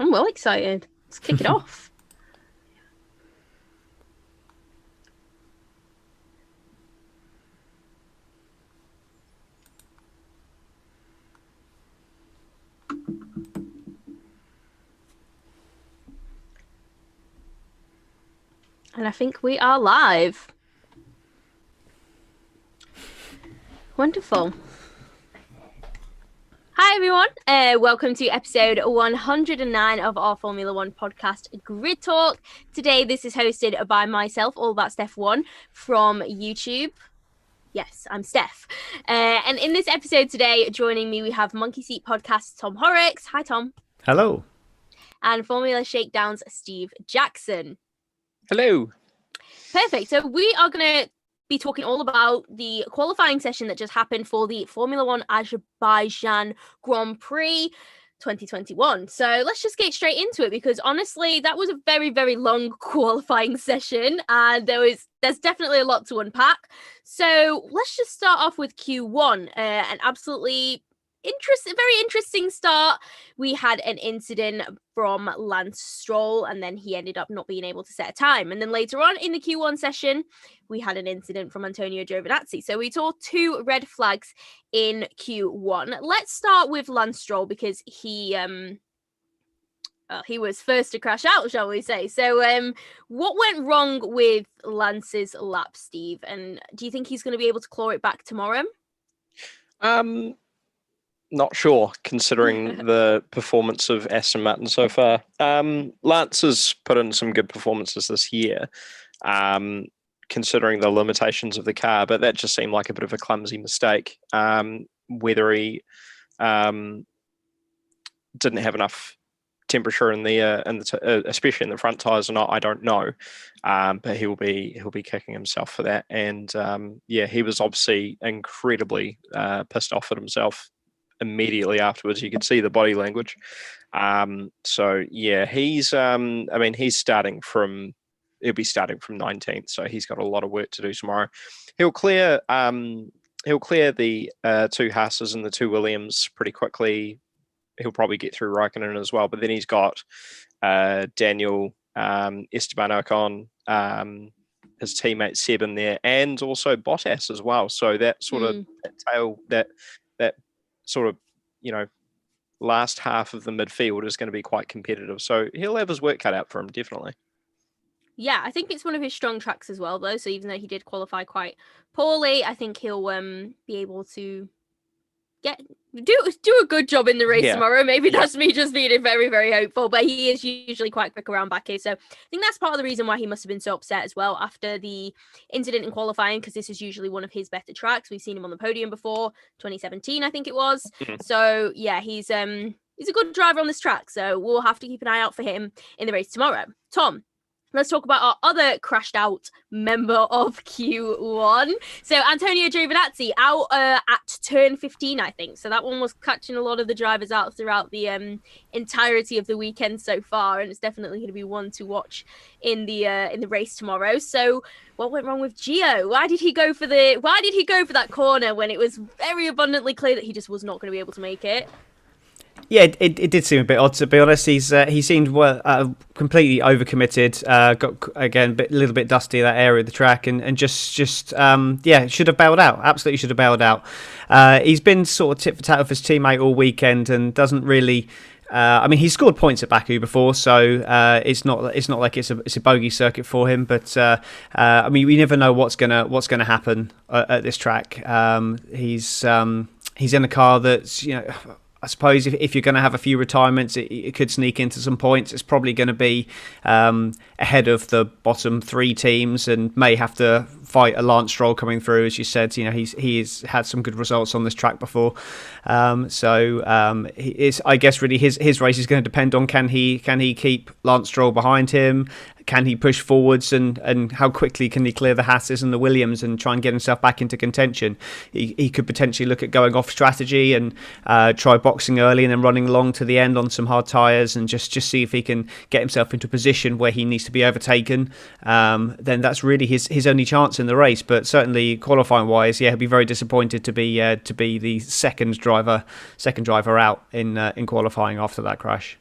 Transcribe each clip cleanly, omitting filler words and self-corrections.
I'm well excited. Let's kick it off. And I think we are live. Wonderful. Hi everyone, welcome to episode 109 of our Formula One podcast, Grid Talk. Today this is hosted by myself, All About Steph 1 from YouTube. Yes, I'm Steph. And in this episode today, joining me, we have Monkey Seat Podcast's Tom Horrox. Hi Tom. Hello. And Formula Shakedown's Steve Jackson. Hello. Perfect. So we are going to be talking all about the qualifying session that just happened for the Formula One AZERBAIJAN Grand Prix 2021. So let's just get straight into it, because honestly, that was a very, very long qualifying session, and there's definitely a lot to unpack. So let's just start off with Q1, an absolutely very interesting start. We had an incident from Lance Stroll, and then he ended up not being able to set a time. And then later on in the Q1 session, we had an incident from Antonio Giovinazzi. So we saw two red flags in Q1. Let's start with Lance Stroll, because he was first to crash out, shall we say. So what went wrong with Lance's lap, Steve? And do you think he's going to be able to claw it back tomorrow? Not sure, considering the performance of Aston Martin so far. Lance has put in some good performances this year, considering the limitations of the car, but that just seemed like a bit of a clumsy mistake. Whether he didn't have enough temperature in the especially in the front tires or not, I don't know. But he'll be kicking himself for that. And he was obviously incredibly pissed off at himself immediately afterwards. You could see the body language. He's he'll be starting from 19th, so he's got a lot of work to do tomorrow. He'll clear the two Haas's and the two Williams pretty quickly. He'll probably get through Raikkonen as well, but then he's got Daniel, Esteban Ocon, his teammate Seb in there, and also Bottas as well. So that sort of that sort of, last half of the midfield is going to be quite competitive. So he'll have his work cut out for him, definitely. Yeah, I think it's one of his strong tracks as well, though. So even though he did qualify quite poorly, I think he'll be able to do a good job in the race tomorrow. Maybe that's me just being very, very hopeful, but he is usually quite quick around back here. So I think that's part of the reason why he must have been so upset as well after the incident in qualifying, because this is usually one of his better tracks. We've seen him on the podium before, 2017, I think it was. So yeah, he's a good driver on this track. So we'll have to keep an eye out for him in the race tomorrow. Tom, let's talk about our other crashed out member of Q1. So Antonio Giovinazzi out at turn 15, I think. So that one was catching a lot of the drivers out throughout the entirety of the weekend so far, and it's definitely going to be one to watch in the race tomorrow. So what went wrong with Gio? Why did he go for that corner when it was very abundantly clear that he just was not going to be able to make it? Yeah, it did seem a bit odd, to be honest. He seemed completely overcommitted. Got again a little bit dusty that area of the track, and just should have bailed out. Absolutely should have bailed out. He's been sort of tit for tat with his teammate all weekend, and doesn't really. He scored points at Baku before, so it's not like it's a bogey circuit for him. But we never know what's gonna happen at this track. He's in a car that's I suppose if you're going to have a few retirements, it could sneak into some points. It's probably going to be ahead of the bottom three teams, and may have to fight a Lance Stroll coming through. As you said, he's had some good results on this track before. I guess really his race is going to depend on can he keep Lance Stroll behind him. Can he push forwards, and how quickly can he clear the Haas's and the Williams and try and get himself back into contention? He could potentially look at going off strategy and try boxing early and then running long to the end on some hard tyres, and just see if he can get himself into a position where he needs to be overtaken. Then that's really his only chance in the race. But certainly qualifying wise, he'll be very disappointed to be the second driver out in qualifying after that crash.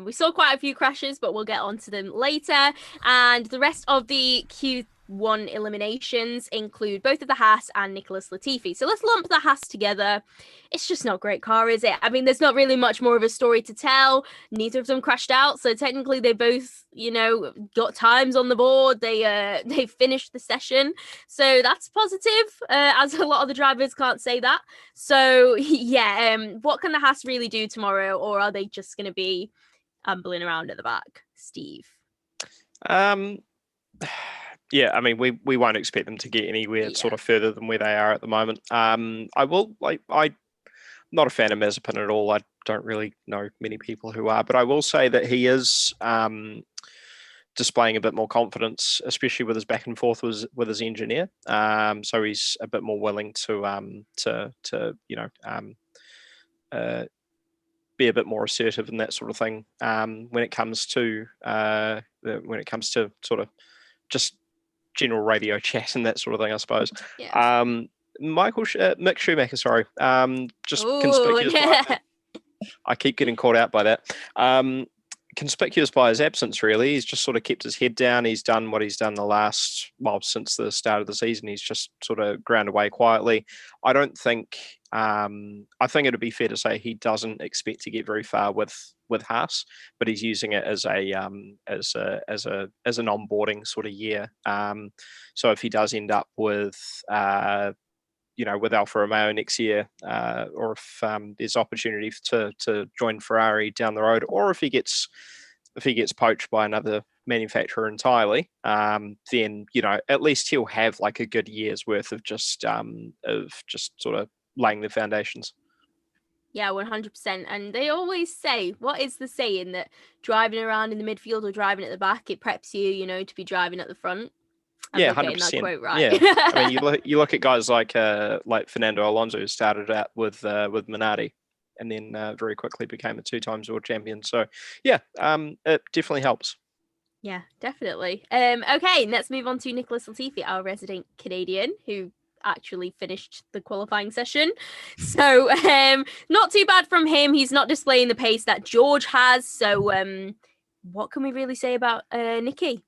We saw quite a few crashes, but we'll get onto them later. And the rest of the Q1 eliminations include both of the Haas and Nicholas Latifi. So let's lump the Haas together. It's just not a great car, is it? I mean, there's not really much more of a story to tell. Neither of them crashed out, so technically they both, got times on the board. They finished the session, so that's positive. As a lot of the drivers can't say that. So yeah, what can the Haas really do tomorrow, or are they just going to be ambling around at the back, Steve? Yeah, I mean, we won't expect them to get anywhere sort of further than where they are at the moment. I'm not a fan of Mazepin at all. I don't really know many people who are, but I will say that he is displaying a bit more confidence, especially with his back and forth with his engineer. So he's a bit more willing to be a bit more assertive and that sort of thing when it comes to sort of just general radio chat and that sort of thing, I suppose. Yeah. Mick Schumacher, sorry. Conspicuous. Yeah. I keep getting caught out by that. Conspicuous by his absence, really. He's just sort of kept his head down. He's done what he's done since the start of the season. He's just sort of ground away quietly. I think it'd be fair to say he doesn't expect to get very far with Haas, but he's using it as an onboarding sort of year. So if he does end up with with Alfa Romeo next year, or if there's opportunity to join Ferrari down the road, or if he gets poached by another manufacturer entirely, then at least he'll have like a good year's worth of just sort of laying the foundations. Yeah, 100%. And they always say, what is the saying, that driving around in the midfield or driving at the back, it preps you, to be driving at the front. Yeah, 100%. Quote right. Yeah, I mean, you look at guys like Fernando Alonso, who started out with Minardi, and then very quickly became a 2-time world champion. So yeah, it definitely helps. Yeah, definitely. Okay, let's move on to Nicholas Latifi, our resident Canadian, who actually finished the qualifying session. So not too bad from him. He's not displaying the pace that George has. So what can we really say about Nicky?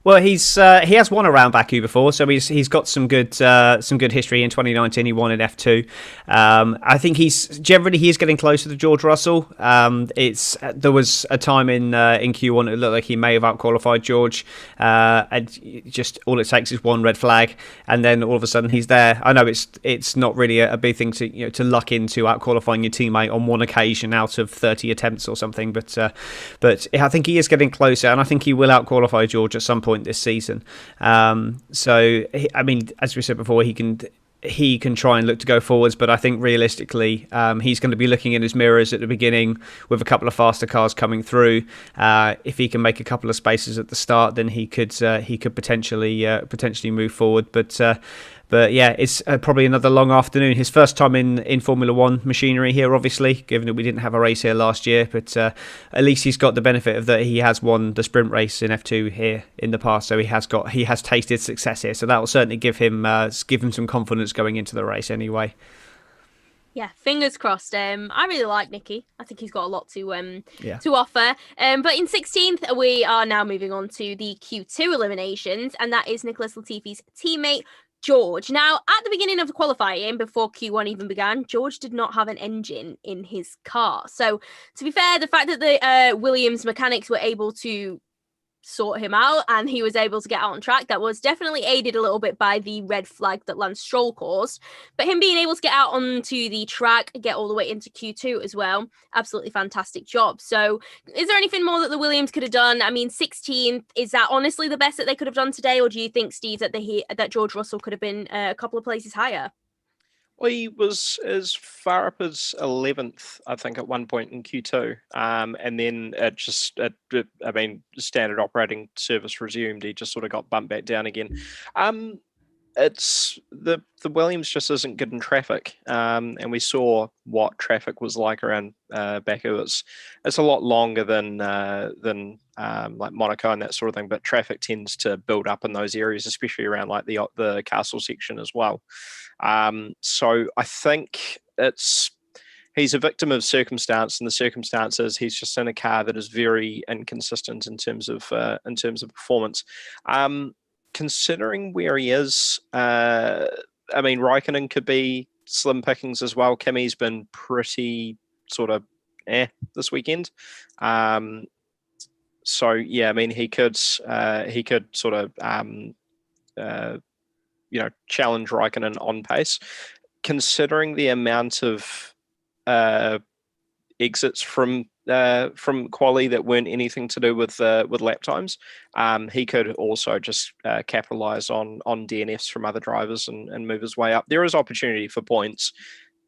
Well, he has won around Baku before, so he's got some good history. In 2019, he won in F2. I think he is getting closer to George Russell. There was a time in Q1 it looked like he may have outqualified George, and just all it takes is one red flag, and then all of a sudden he's there. I know it's not really a big thing to luck into outqualifying your teammate on one occasion out of 30 attempts or something, but I think he is getting closer, and I think he will outqualify George at some point this season. So I mean, as we said before, he can try and look to go forwards, but I think realistically he's going to be looking in his mirrors at the beginning with a couple of faster cars coming through. If he can make a couple of spaces at the start, then he could potentially move forward. But yeah, it's probably another long afternoon. His first time in Formula One machinery here, obviously, given that we didn't have a race here last year. But at least he's got the benefit of that he has won the sprint race in F2 here in the past, so he has tasted success here. So that will certainly give him some confidence going into the race anyway. Yeah, fingers crossed. I really like Nicky. I think he's got a lot to offer. But in 16th, we are now moving on to the Q2 eliminations, and that is Nicholas Latifi's teammate George. Now, at the beginning of the qualifying, before Q1 even began, George did not have an engine in his car. So, to be fair, the fact that the Williams mechanics were able to sort him out and he was able to get out on track, that was definitely aided a little bit by the red flag that Lance Stroll caused. But him being able to get out onto the track, get all the way into Q2 as well, absolutely fantastic job. So is there anything more that the Williams could have done? I mean, 16th, is that honestly the best that they could have done today, or do you think, Steve, that George Russell could have been a couple of places higher? Well, he was as far up as 11th, I think, at one point in Q2. And then standard operating service resumed. He just sort of got bumped back down again. It's the Williams just isn't good in traffic. And we saw what traffic was like around Baku. It's a lot longer than like Monaco and that sort of thing, but traffic tends to build up in those areas, especially around like the castle section as well. So I think it's he's a victim of circumstance, and the circumstance is he's just in a car that is very inconsistent in terms of performance. Considering where he is, I mean, Raikkonen could be slim pickings as well. Kimi's been pretty sort of this weekend. So yeah, I mean, he could sort of challenge Raikkonen on pace. Considering the amount of exits from quali that weren't anything to do with lap times, he could also just capitalize on DNFs from other drivers and move his way up. There is opportunity for points.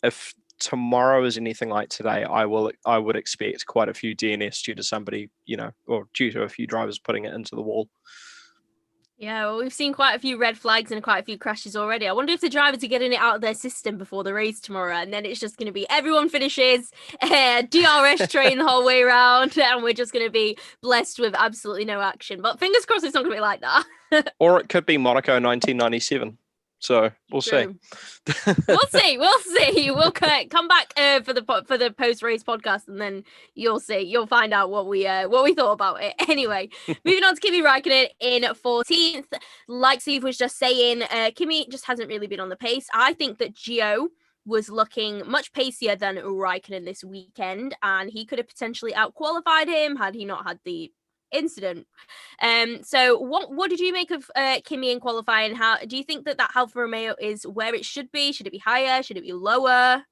If tomorrow is anything like today, I would expect quite a few DNFs due to somebody, or due to a few drivers putting it into the wall. Yeah, well, we've seen quite a few red flags and quite a few crashes already. I wonder if the drivers are getting it out of their system before the race tomorrow, and then it's just going to be everyone finishes, DRS train the whole way around, and we're just going to be blessed with absolutely no action. But fingers crossed it's not going to be like that. Or it could be Monaco 1997. So we'll see. We'll see. We'll come back for the post race podcast, and then you'll see. You'll find out what we thought about it. Anyway, moving on to Kimi Raikkonen in 14th. Like Steve was just saying, Kimi just hasn't really been on the pace. I think that Gio was looking much pacier than Raikkonen this weekend, and he could have potentially out-qualified him had he not had the incident. So what did you make of Kimi in qualifying? How do you think that Alfa Romeo is where it should be? Should it be higher? Should it be lower?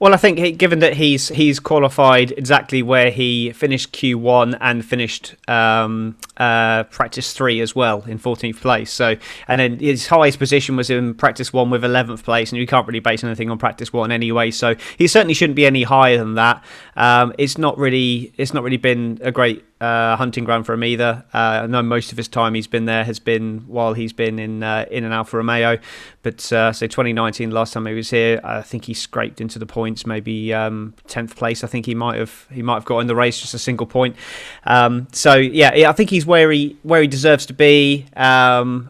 Well, I think given that he's qualified exactly where he finished Q1 and finished practice 3 as well in 14th place. So, and then his highest position was in practice 1 with 11th place, and you can't really base anything on practice 1 anyway. So he certainly shouldn't be any higher than that. It's not really been a great hunting ground for him either. I know most of his time he's been there has been while he's been in an Alfa Romeo, but so 2019 last time he was here, I think he scraped into the points, maybe 10th place. I think he might have got in the race just a single point. So yeah, I think he's where he deserves to be. And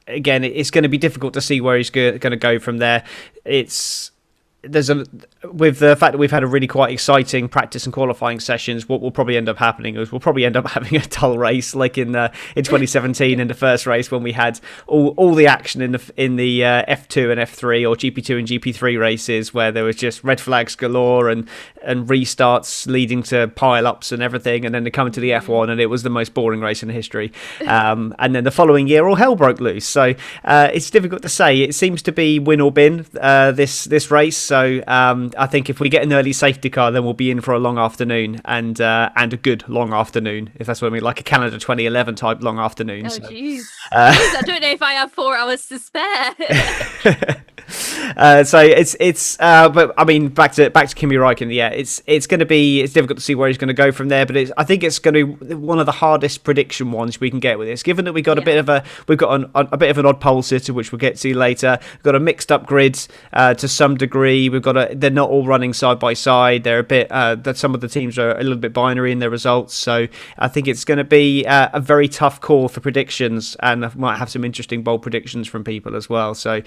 again, it's going to be difficult to see where he's going to go from there. With the fact that we've had a really quite exciting practice and qualifying sessions, what will probably end up happening is we'll probably end up having a dull race like in 2017 in the first race when we had all the action in the F2 and F3 or GP2 and GP3 races where there was just red flags galore and restarts leading to pile-ups and everything, and then they come to the F1 and it was the most boring race in history. And then the following year all hell broke loose. So it's difficult to say. It seems to be win or bin this race. So I think if we get an early safety car, then we'll be in for a long afternoon and a good long afternoon, if that's what I mean, like a Canada 2011 type long afternoon. Oh, jeez. I don't know if I have 4 hours to spare. So it's but I mean back to Kimi Raikkonen. Yeah, it's difficult to see where he's going to go from there, but I think it's going to be one of the hardest prediction ones we can get with this, given that we got a bit of an odd pole sitter, which we'll get to later. We've got a mixed up grid to some degree. They're not all running side by side. They're a bit that some of the teams are a little bit binary in their results. So I think it's going to be a very tough call for predictions, and I might have some interesting bold predictions from people as well. So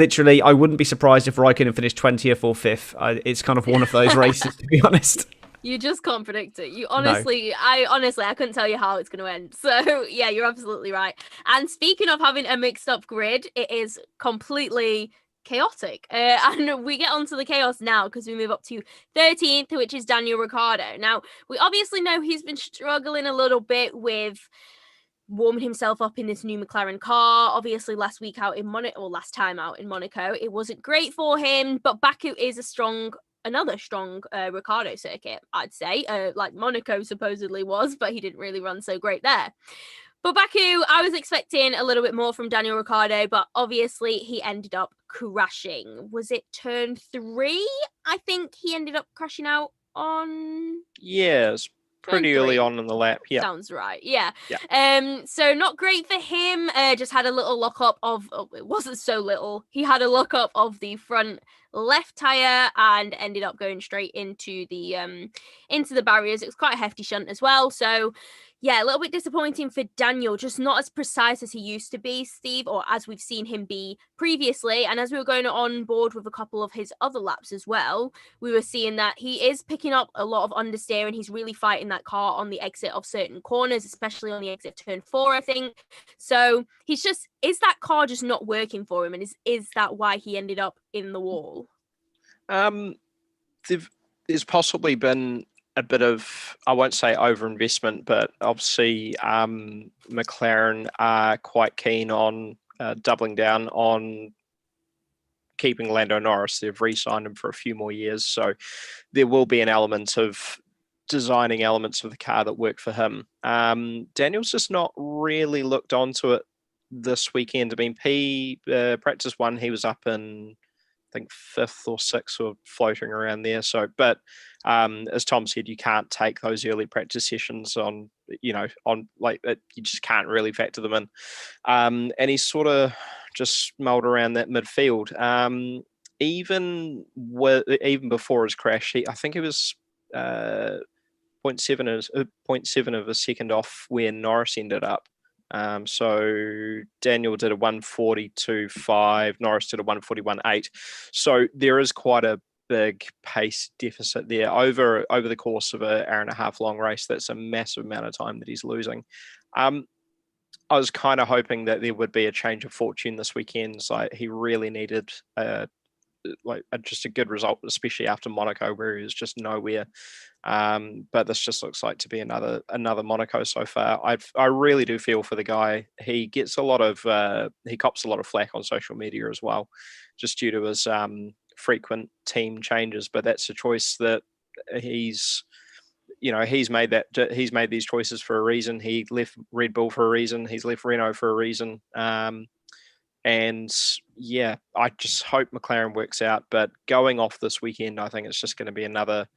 literally, I wouldn't be surprised if Raikkonen finished 20th or 5th. It's kind of one of those races, to be honest. You just can't predict it. I couldn't tell you how it's going to end. So yeah, you're absolutely right. And speaking of having a mixed up grid, it is completely chaotic. And we get onto the chaos now because we move up to 13th, which is Daniel Ricciardo. Now, we obviously know he's been struggling a little bit with warming himself up in this new McLaren car. Obviously, last time out in Monaco, it wasn't great for him, but Baku is another strong Ricciardo circuit, I'd say, like Monaco supposedly was, but he didn't really run so great there. But Baku, I was expecting a little bit more from Daniel Ricciardo, but obviously he ended up crashing. Was it turn 3? I think he ended up crashing out on... Yes, pretty early on in the lap. Yeah, sounds right. Yeah. So not great for him. Just had a little lock up of. Oh, it wasn't so little. He had a lock up of the front left tire and ended up going straight into the barriers. It was quite a hefty shunt as well. So yeah, a little bit disappointing for Daniel, just not as precise as he used to be, Steve, or as we've seen him be previously. And as we were going on board with a couple of his other laps as well, we were seeing that he is picking up a lot of understeer and he's really fighting that car on the exit of certain corners, especially on the exit of turn 4, I think. So is that car just not working for him? And is that why he ended up in the wall? There's possibly been a bit of, I won't say overinvestment, but obviously McLaren are quite keen on doubling down on keeping Lando Norris. They've re-signed him for a few more years, so there will be an element of designing elements of the car that work for him. Daniel's just not really looked onto it this weekend. I mean, practice 1, he was up in, I think, 5th or 6th, or floating around there. So, but as Tom said, you can't take those early practice sessions on like it, you just can't really factor them in. And he's sort of just mulled around that midfield. Even before his crash, I think it was 0.7 of a second off where Norris ended up. So Daniel did a 1:42.5, Norris did a 1:41.8. So there is quite a big pace deficit there over the course of an hour-and-a-half long race. That's a massive amount of time that he's losing. I was kind of hoping that there would be a change of fortune this weekend. So he really needed just a good result, especially after Monaco, where he was just nowhere. But this just looks like to be another Monaco so far. I really do feel for the guy. He gets he cops a lot of flack on social media as well, just due to his frequent team changes. But that's a choice that he's made these choices for a reason. He left Red Bull for a reason. He's left Renault for a reason. And yeah, I just hope McLaren works out. But going off this weekend, I think it's just going to be another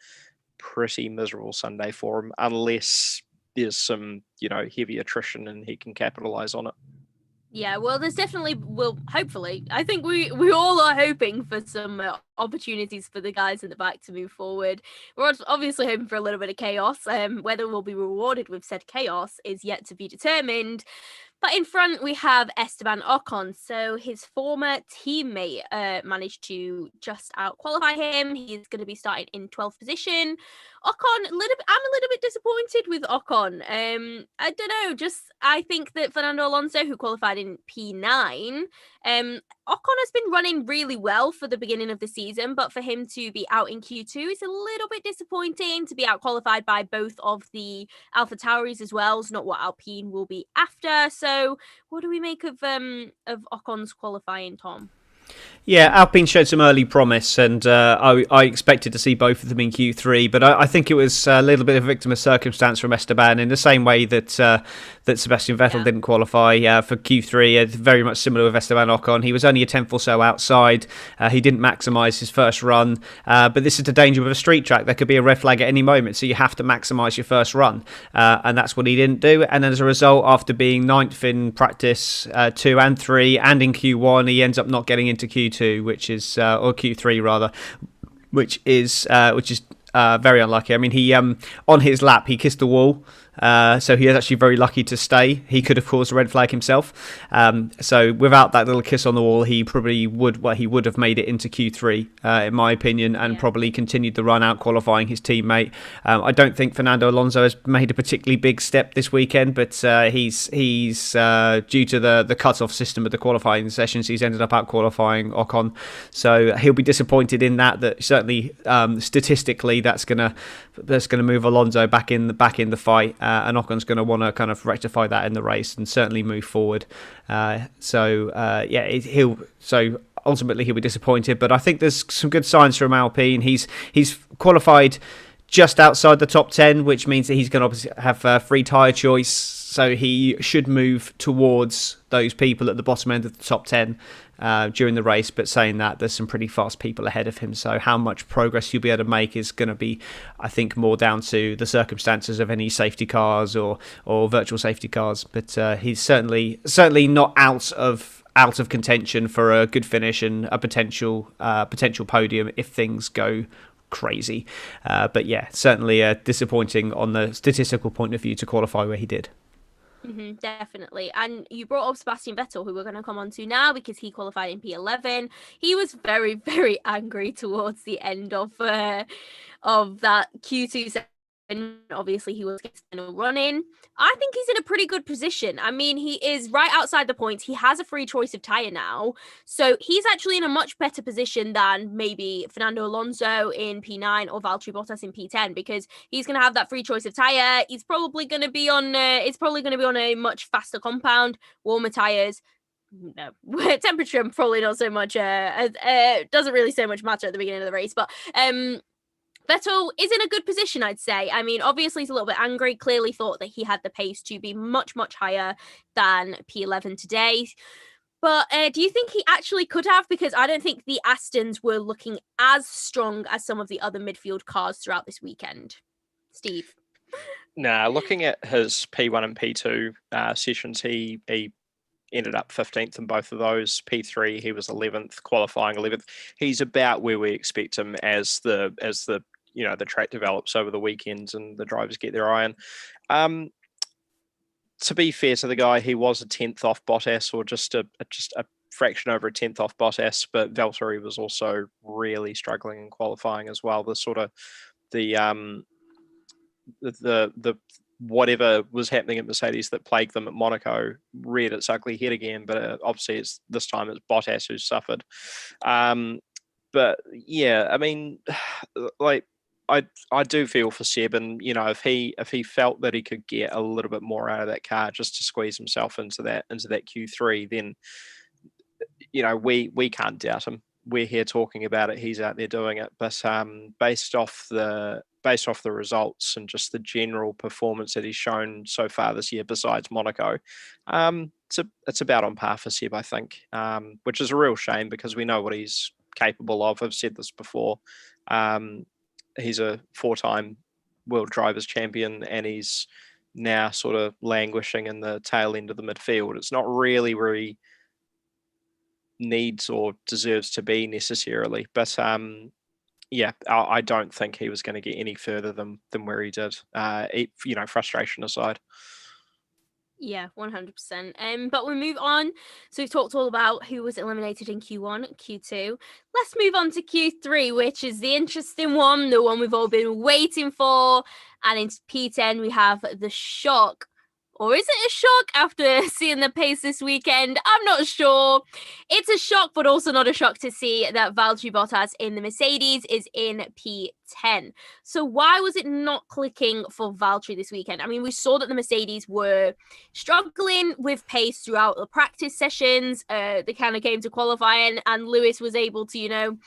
pretty miserable Sunday for him, unless there's some, heavy attrition and he can capitalize on it. Yeah, well, there's definitely, hopefully, I think we all are hoping for some opportunities for the guys in the back to move forward. We're obviously hoping for a little bit of chaos. Whether we'll be rewarded with said chaos is yet to be determined. But in front, we have Esteban Ocon. So his former teammate managed to just out-qualify him. He's going to be starting in 12th position. Ocon, I'm a little bit disappointed with Ocon. I don't know, I think that Fernando Alonso, who qualified in P9, Ocon has been running really well for the beginning of the season, but for him to be out in Q2 is a little bit disappointing. To be out qualified by both of the AlphaTauris as well is not what Alpine will be after. So what do we make of Ocon's qualifying, Tom? Yeah, Alpine showed some early promise, and I expected to see both of them in Q3, but I think it was a little bit of a victim of circumstance from Esteban, in the same way that Sebastian Vettel didn't qualify for Q3. Very much similar with Esteban Ocon. He was only a tenth or so outside. He didn't maximise his first run, but this is the danger with a street track. There could be a red flag at any moment, so you have to maximise your first run, and that's what he didn't do. And as a result, after being 9th in practice 2 and 3, and in Q1, he ends up not getting into Q2, which is or Q3 rather, which is very unlucky. I mean, he on his lap he kissed the wall, so he is actually very lucky to stay. He could have caused a red flag himself. So without that little kiss on the wall, he probably would have made it into Q3, in my opinion, and probably continued the run out, qualifying his teammate. I don't think Fernando Alonso has made a particularly big step this weekend, but he's due to the cut-off system of the qualifying sessions, he's ended up out qualifying Ocon. So he'll be disappointed in that. That certainly statistically that's gonna move Alonso back in the fight. And Ocon's going to want to kind of rectify that in the race and certainly move forward. So ultimately he'll be disappointed, but I think there's some good signs from Alpine. He's qualified just outside the top 10, which means that he's going to obviously have free tyre choice. So he should move towards those people at the bottom end of the top 10 during the race. But saying that, there's some pretty fast people ahead of him. So how much progress you'll be able to make is going to be, I think, more down to the circumstances of any safety cars or virtual safety cars. But he's certainly not out of out of contention for a good finish and a potential podium if things go crazy. But yeah, certainly disappointing on the statistical point of view to qualify where he did. Definitely. And you brought up Sebastian Vettel, who we're going to come on to now because he qualified in P11. He was very, very angry towards the end of that Q2 session. Obviously, he was getting a run in. I think he's in a pretty good position. I mean, he is right outside the points. He has a free choice of tyre now. So he's actually in a much better position than maybe Fernando Alonso in P9 or Valtteri Bottas in P10, because he's going to have that free choice of tyre. He's probably going to be on a much faster compound, warmer tyres. No, temperature probably not so much. Doesn't really so much matter at the beginning of the race, but Vettel is in a good position, I'd say. I mean, obviously he's a little bit angry, clearly thought that he had the pace to be much, much higher than P11 today. But do you think he actually could have? Because I don't think the Astons were looking as strong as some of the other midfield cars throughout this weekend. Steve? Nah, looking at his P1 and P2 sessions, he ended up 15th in both of those. P3, he was 11th, qualifying 11th. He's about where we expect him as the the track develops over the weekends and the drivers get their eye on. To be fair to the guy, he was a 10th off Bottas, or just a fraction over a 10th off Bottas, but Valtteri was also really struggling in qualifying as well. The whatever was happening at Mercedes that plagued them at Monaco reared its ugly head again, but obviously this time it's Bottas who suffered. But yeah, I mean, like I do feel for Seb, and if he felt that he could get a little bit more out of that car just to squeeze himself into that Q3, then we can't doubt him. We're here talking about it. He's out there doing it. But based off the results and just the general performance that he's shown so far this year, besides Monaco, it's about on par for Seb, I think, which is a real shame because we know what he's capable of. I've said this before. He's a 4-time World Drivers' Champion, and he's now sort of languishing in the tail end of the midfield. It's not really where he needs or deserves to be necessarily, but I don't think he was going to get any further than where he did. Frustration aside. Yeah, 100%. But we move on. So we've talked all about who was eliminated in Q1, Q2. Let's move on to Q3, which is the interesting one, the one we've all been waiting for. And in P10, we have the shock. Or is it a shock after seeing the pace this weekend? I'm not sure. It's a shock, but also not a shock to see that Valtteri Bottas in the Mercedes is in P10. So why was it not clicking for Valtteri this weekend? I mean, we saw that the Mercedes were struggling with pace throughout the practice sessions. They kind of came to qualifying, and Lewis was able to,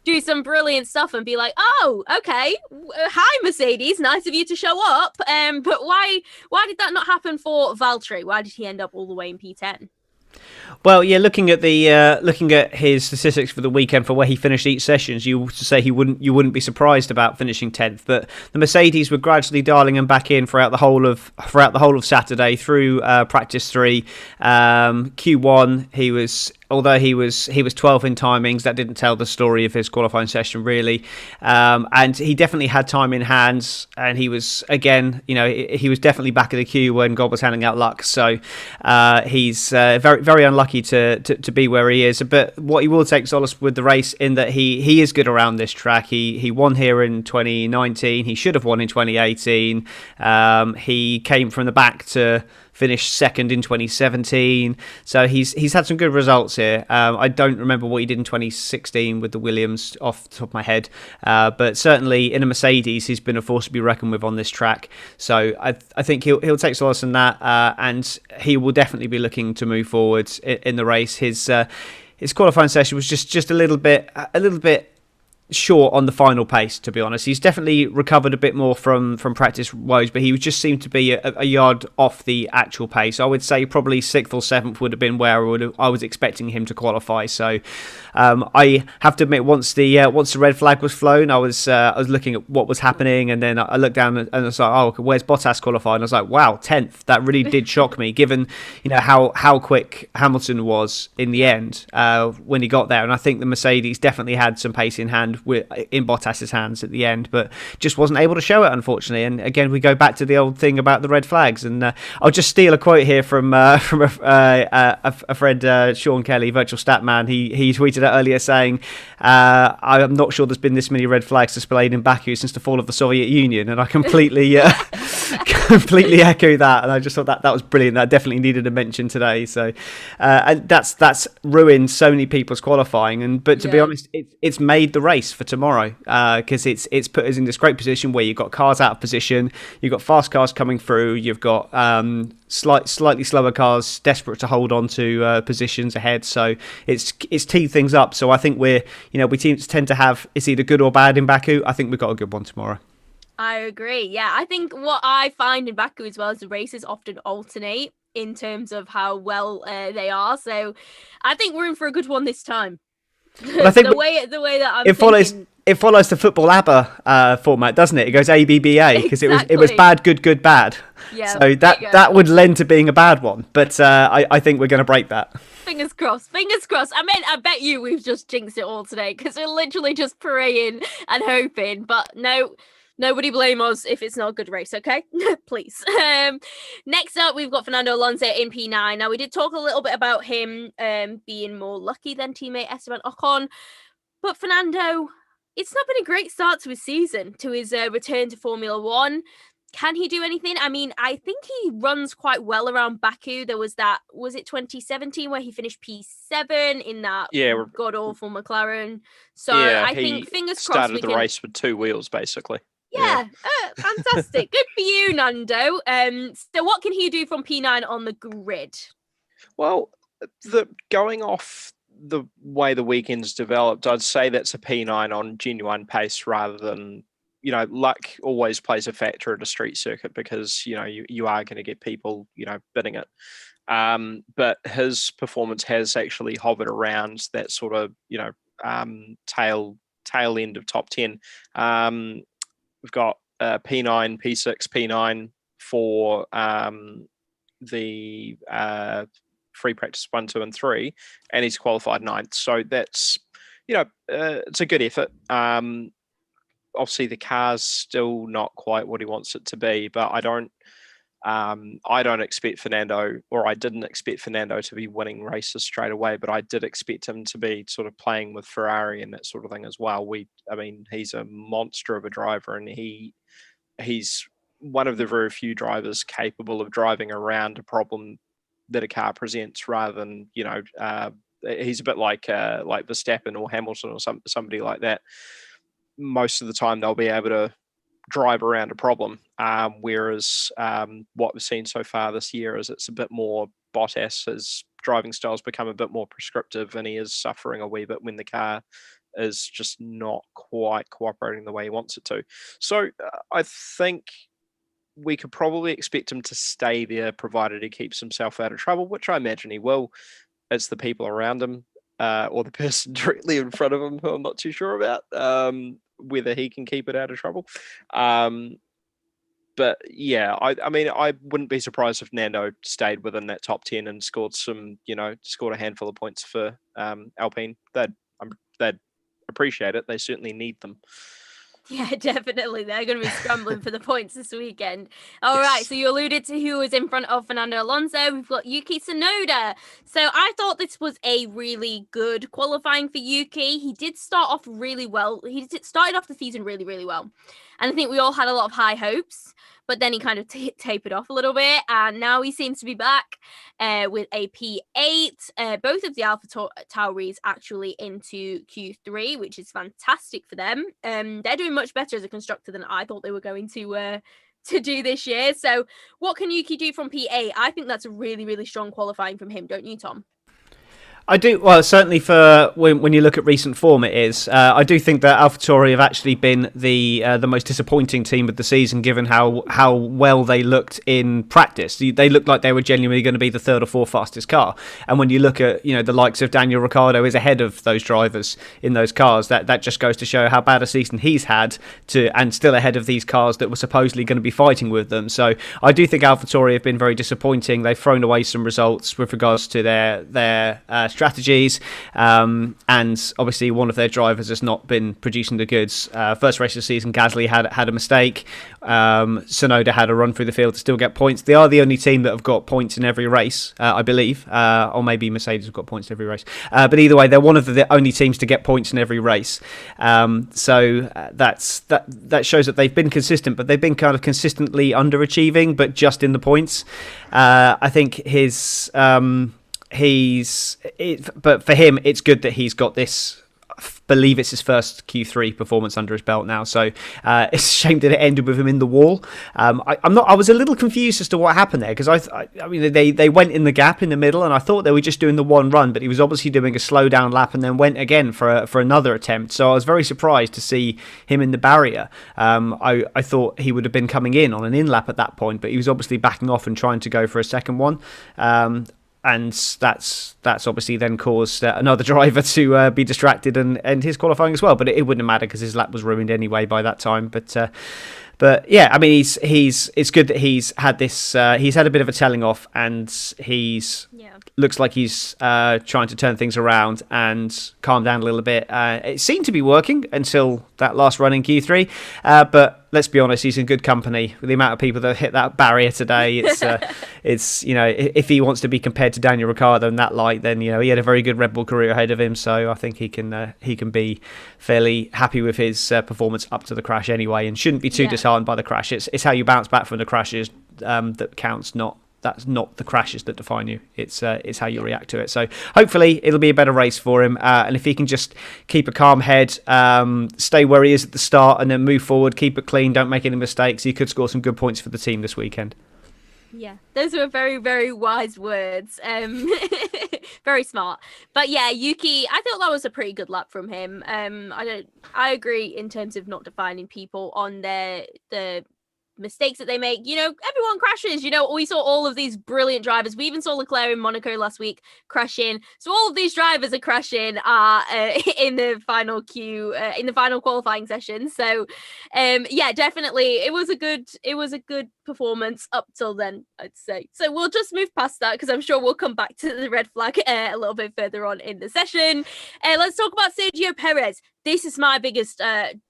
do some brilliant stuff and be like, oh, okay, hi Mercedes, nice of you to show up. But why did that not happen for Valtteri? Why did he end up all the way in P10? Well, yeah, looking at his statistics for the weekend for where he finished each sessions, you would say you wouldn't be surprised about finishing 10th. But the Mercedes were gradually dialing him back in throughout the whole of Saturday through practice 3. Q1 although he was 12th in timings, that didn't tell the story of his qualifying session really. And he definitely had time in hands, and he was he was definitely back of the queue when God was handing out luck. So he's very, very unlucky to be where he is. But what he will take solace with the race in that he is good around this track. He won here in 2019. He should have won in 2018. He came from the back to finished second in 2017, so he's had some good results here. I don't remember what he did in 2016 with the Williams off the top of my head, but certainly in a Mercedes he's been a force to be reckoned with on this track. So I think he'll take solace in that, and he will definitely be looking to move forward in the race. His qualifying session was just a little bit short on the final pace, to be honest. He's definitely recovered a bit more from practice woes, but he just seemed to be a yard off the actual pace. I would say probably 6th or 7th would have been where I was expecting him to qualify. So I have to admit, once the red flag was flown, I was looking at what was happening, and then I looked down and I was like, oh, where's Bottas qualified? And I was like, wow, 10th. That really did shock me, given how quick Hamilton was in the end when he got there. And I think the Mercedes definitely had some pace in hand, in Bottas's hands at the end, but just wasn't able to show it, unfortunately. And again, we go back to the old thing about the red flags. And I'll just steal a quote here from a friend, Sean Kelly, Virtual Statman. He tweeted out earlier saying, "I'm not sure there's been this many red flags displayed in Baku since the fall of the Soviet Union," and I completely completely echo that. And I just thought that was brilliant. That definitely needed a mention today. So and that's ruined so many people's qualifying. But to be honest, it's made the race for tomorrow, because it's put us in this great position where you've got cars out of position, you've got fast cars coming through, you've got slightly slower cars desperate to hold on to positions ahead. So it's teed things up. So I think we teams tend to have, it's either good or bad in Baku. I think we've got a good one tomorrow. I agree. Yeah, I think what I find in Baku as well is the races often alternate in terms of how well they are. So I think we're in for a good one this time. But I think the way that I'm thinking... It follows the football ABBA format, doesn't it? It goes ABBA because exactly. it was bad, good, good, bad. Yeah, so that would lend to being a bad one. But I think we're going to break that. Fingers crossed. Fingers crossed. I mean, I bet you we've just jinxed it all today because we're literally just praying and hoping. But no, nobody blame us if it's not a good race, okay? Please. Next up, we've got Fernando Alonso in P9. Now, we did talk a little bit about him being more lucky than teammate Esteban Ocon. But Fernando, it's not been a great start to his season, to his return to Formula One. Can he do anything? I mean, I think he runs quite well around Baku. There was that, was it 2017 where he finished P7 in that god-awful McLaren? So yeah, I think, fingers crossed, started the race with 2 wheels, basically. Yeah, fantastic. Good for you, Nando. So what can he do from P9 on the grid? Well, going off the way the weekend's developed, I'd say that's a P9 on genuine pace rather than, luck always plays a factor at a street circuit because, you are going to get people, bidding it. But his performance has actually hovered around that sort of, tail end of top 10. We've got P9, P6, P9 for the free practice 1, 2, and 3, and he's qualified 9th. So that's, it's a good effort. Obviously, the car's still not quite what he wants it to be, but I don't expect Fernando, or I didn't expect Fernando to be winning races straight away, but I did expect him to be sort of playing with Ferrari and that sort of thing as well. He's a monster of a driver, and he's one of the very few drivers capable of driving around a problem that a car presents, rather than he's a bit like Verstappen or Hamilton or somebody like that. Most of the time they'll be able to drive around a problem, whereas what we've seen so far this year is it's a bit more Bottas. His driving style's become a bit more prescriptive, and he is suffering a wee bit when the car is just not quite cooperating the way he wants it to. So I think we could probably expect him to stay there, provided he keeps himself out of trouble, which I imagine he will. It's the people around him, or the person directly in front of him who I'm not too sure about, whether he can keep it out of trouble. But yeah, I wouldn't be surprised if Nando stayed within that top 10 and scored a handful of points for Alpine. They'd appreciate it. They certainly need them. Yeah, definitely. They're going to be scrambling for the points this weekend. All right, so you alluded to who was in front of Fernando Alonso. We've got Yuki Tsunoda. So I thought this was a really good qualifying for Yuki. He did start off really well. He started off the season really, really well. And I think we all had a lot of high hopes, but then he kind of tapered off a little bit. And now he seems to be back with a P8. Both of the Alpha Tauris actually into Q3, which is fantastic for them. They're doing much better as a constructor than I thought they were going to do this year. So what can Yuki do from P8? I think that's a really, really strong qualifying from him, don't you, Tom? I do. Well, certainly for when you look at recent form, it is. I do think that AlphaTauri have actually been the most disappointing team of the season, given how well they looked in practice. They looked like they were genuinely going to be the third or fourth fastest car. And when you look at the likes of Daniel Ricciardo is ahead of those drivers in those cars, that just goes to show how bad a season he's had, and still ahead of these cars that were supposedly going to be fighting with them. So I do think AlphaTauri have been very disappointing. They've thrown away some results with regards to their strategies, and obviously one of their drivers has not been producing the goods. First race of the season, Gasly had a mistake. Tsunoda had a run through the field to still get points. They are the only team that have got points in every race, I believe, or maybe Mercedes have got points in every race. But either way, they're one of the only teams to get points in every race. So that shows that they've been consistent, but they've been kind of consistently underachieving, but just in the points. I think but for him, it's good that he's got this. I believe it's his first Q3 performance under his belt now, so it's a shame that it ended with him in the wall. I was a little confused as to what happened there, because I mean they went in the gap in the middle, and I thought they were just doing the one run, but he was obviously doing a slow down lap and then went again for another attempt. So I was very surprised to see him in the barrier. I thought he would have been coming in on an in lap at that point, but he was obviously backing off and trying to go for a second one. And that's obviously then caused another driver to be distracted and end his qualifying as well. But it wouldn't have mattered because his lap was ruined anyway by that time. But yeah, I mean, it's good that he's had this. He's had a bit of a telling off, and looks like he's trying to turn things around and calm down a little bit. It seemed to be working until that last run in Q3. But let's be honest, he's in good company with the amount of people that hit that barrier today. It's if he wants to be compared to Daniel Ricciardo in that light, then he had a very good Red Bull career ahead of him. So I think he can be fairly happy with his performance up to the crash anyway, and shouldn't be too disheartened by the crash. It's how you bounce back from the crashes that counts. That's not the crashes that define you. It's how you react to it. So hopefully it'll be a better race for him. And if he can just keep a calm head, stay where he is at the start, and then move forward, keep it clean, don't make any mistakes, he could score some good points for the team this weekend. Yeah, those were very, very wise words. Very smart. But yeah, Yuki, I thought that was a pretty good lap from him. I agree in terms of not defining people on the mistakes that they make. Everyone crashes. We saw all of these brilliant drivers. We even saw Leclerc in Monaco last week crashing. So all of these drivers are crashing in the final in the final qualifying session. So yeah, definitely it was a good performance up till then, I'd say. So we'll just move past that because I'm sure we'll come back to the red flag a little bit further on in the session. Let's talk about Sergio Perez. This is my biggest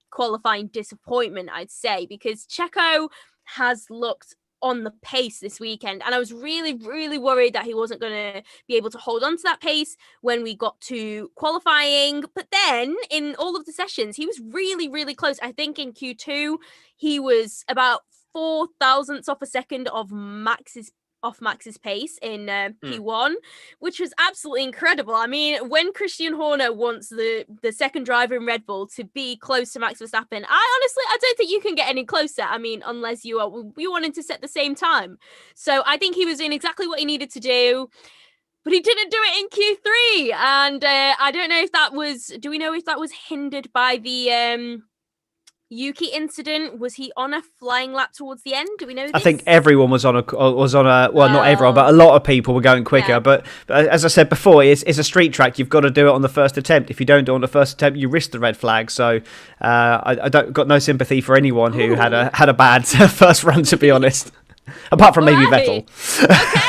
qualifying disappointment, I'd say, because Checo has looked on the pace this weekend, and I was really, really worried that he wasn't going to be able to hold on to that pace when we got to qualifying. But then in all of the sessions, he was really, really close. I think in Q2 he was about 4 thousandths off a second of Max's pace in P1, which was absolutely incredible. I mean, when Christian Horner wants the second driver in Red Bull to be close to Max Verstappen, I don't think you can get any closer. I mean, unless you wanted to set the same time. So I think he was doing exactly what he needed to do, but he didn't do it in Q3. And I don't know if that was, do we know if that was hindered by the Yuki incident? Was he on a flying lap towards the end? Do we know this? I think everyone was on a not everyone, but a lot of people were going quicker. Yeah. But as I said before, it's a street track. You've got to do it on the first attempt. If you don't do it on the first attempt, you risk the red flag. So I got no sympathy for anyone who had a bad first run, to be honest. Apart from maybe Vettel.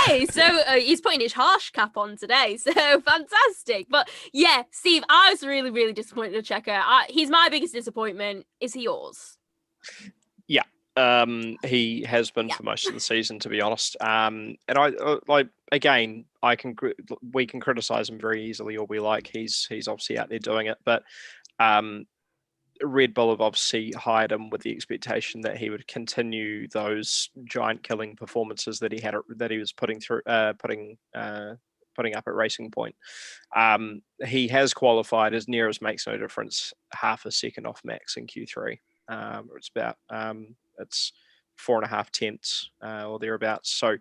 Okay, so he's putting his harsh cap on today, so fantastic. But yeah, Steve, I was really, really disappointed with Checo. He's my biggest disappointment. Is he yours? Yeah, he has been for most of the season, to be honest. And we can criticize him very easily all we like. He's obviously out there doing it, but Red Bull have obviously hired him with the expectation that he would continue those giant killing performances that he was putting up at Racing Point. He has qualified as near as makes no difference, half a second off Max in Q3. It's about it's 4.5 tenths or thereabouts. So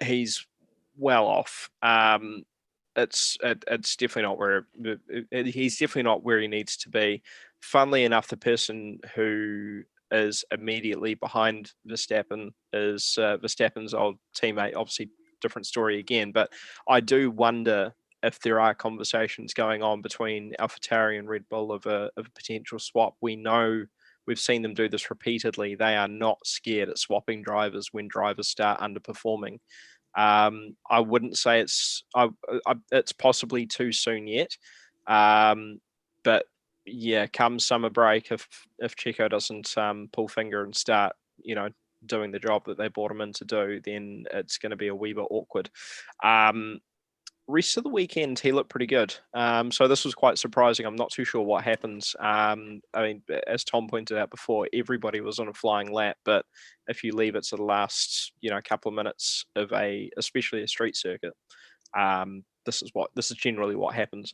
he's well off. it's definitely not where he's definitely not where he needs to be. Funnily enough, the person who is immediately behind Verstappen is Verstappen's old teammate. Obviously, different story again, but I do wonder if there are conversations going on between AlphaTauri and Red Bull of a potential swap. We know we've seen them do this repeatedly. They are not scared at swapping drivers when drivers start underperforming. I wouldn't say it's possibly too soon yet, but yeah, come summer break, if Checo doesn't pull finger and start, doing the job that they brought him in to do, then it's going to be a wee bit awkward. Rest of the weekend, he looked pretty good. So this was quite surprising. I'm not too sure what happens. I mean, as Tom pointed out before, everybody was on a flying lap, but if you leave it to the last, couple of minutes of especially a street circuit, this is generally what happens.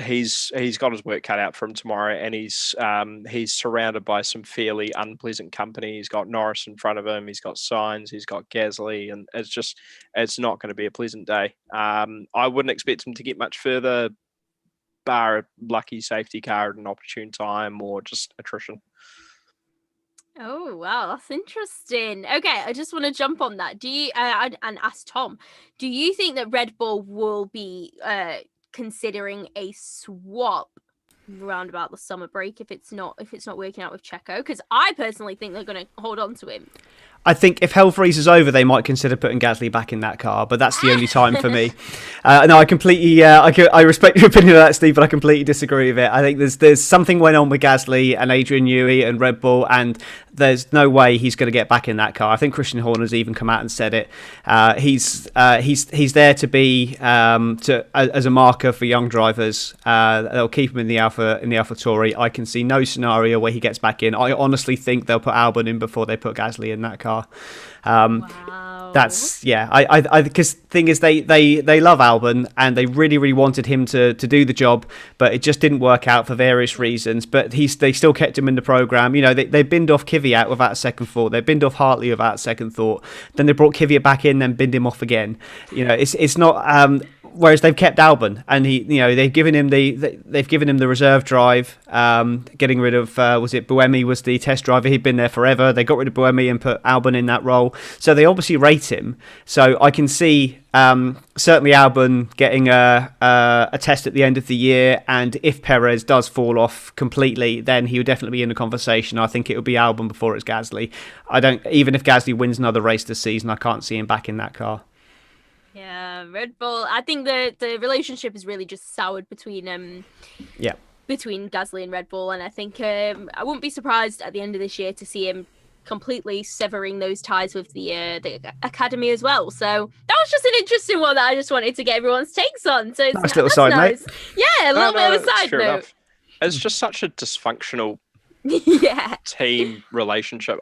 He's got his work cut out for him tomorrow, and he's surrounded by some fairly unpleasant company. He's got Norris in front of him, he's got Sainz, he's got Gasly, and it's not going to be a pleasant day. I wouldn't expect him to get much further, bar a lucky safety car at an opportune time or just attrition. Oh, wow, that's interesting. Okay, I just want to jump on that. Do you and ask Tom, do you think that Red Bull will be considering a swap round about the summer break if it's not working out with Checo? Because I personally think they're going to hold on to him. I think if hell freezes over, they might consider putting Gasly back in that car, but that's the only time for me. No, I completely, I respect your opinion of that, Steve, but I completely disagree with it. I think there's something went on with Gasly and Adrian Newey and Red Bull, and there's no way he's going to get back in that car. I think Christian Horner's even come out and said it. He's there to be as a marker for young drivers. They'll keep him in the AlphaTauri. I can see no scenario where he gets back in. I honestly think they'll put Albon in before they put Gasly in that car. Wow. That's I because the thing is they love Albon and they really wanted him to do the job, but it just didn't work out for various reasons. But they still kept him in the program. They binned off Kvyat without a second thought. They binned off Hartley without a second thought. Then they brought Kvyat back in, then binned him off again. It's not. Whereas they've kept Albon, and they've given him the reserve drive, getting rid of was it Buemi was the test driver. He'd been there forever. They got rid of Buemi and put Albon in that role. So they obviously rate him. So I can see certainly Albon getting a test at the end of the year, and if Perez does fall off completely, then he would definitely be in the conversation. I think it would be Albon before it's Gasly. Even if Gasly wins another race this season, I can't see him back in that car. Yeah, Red Bull. I think the relationship is really just soured between Gasly and Red Bull, and I think I wouldn't be surprised at the end of this year to see him completely severing those ties with the academy as well. So that was just an interesting one that I just wanted to get everyone's takes on. So it's nice little side note. Yeah, a little bit of a side note. Enough. It's just such a dysfunctional team relationship.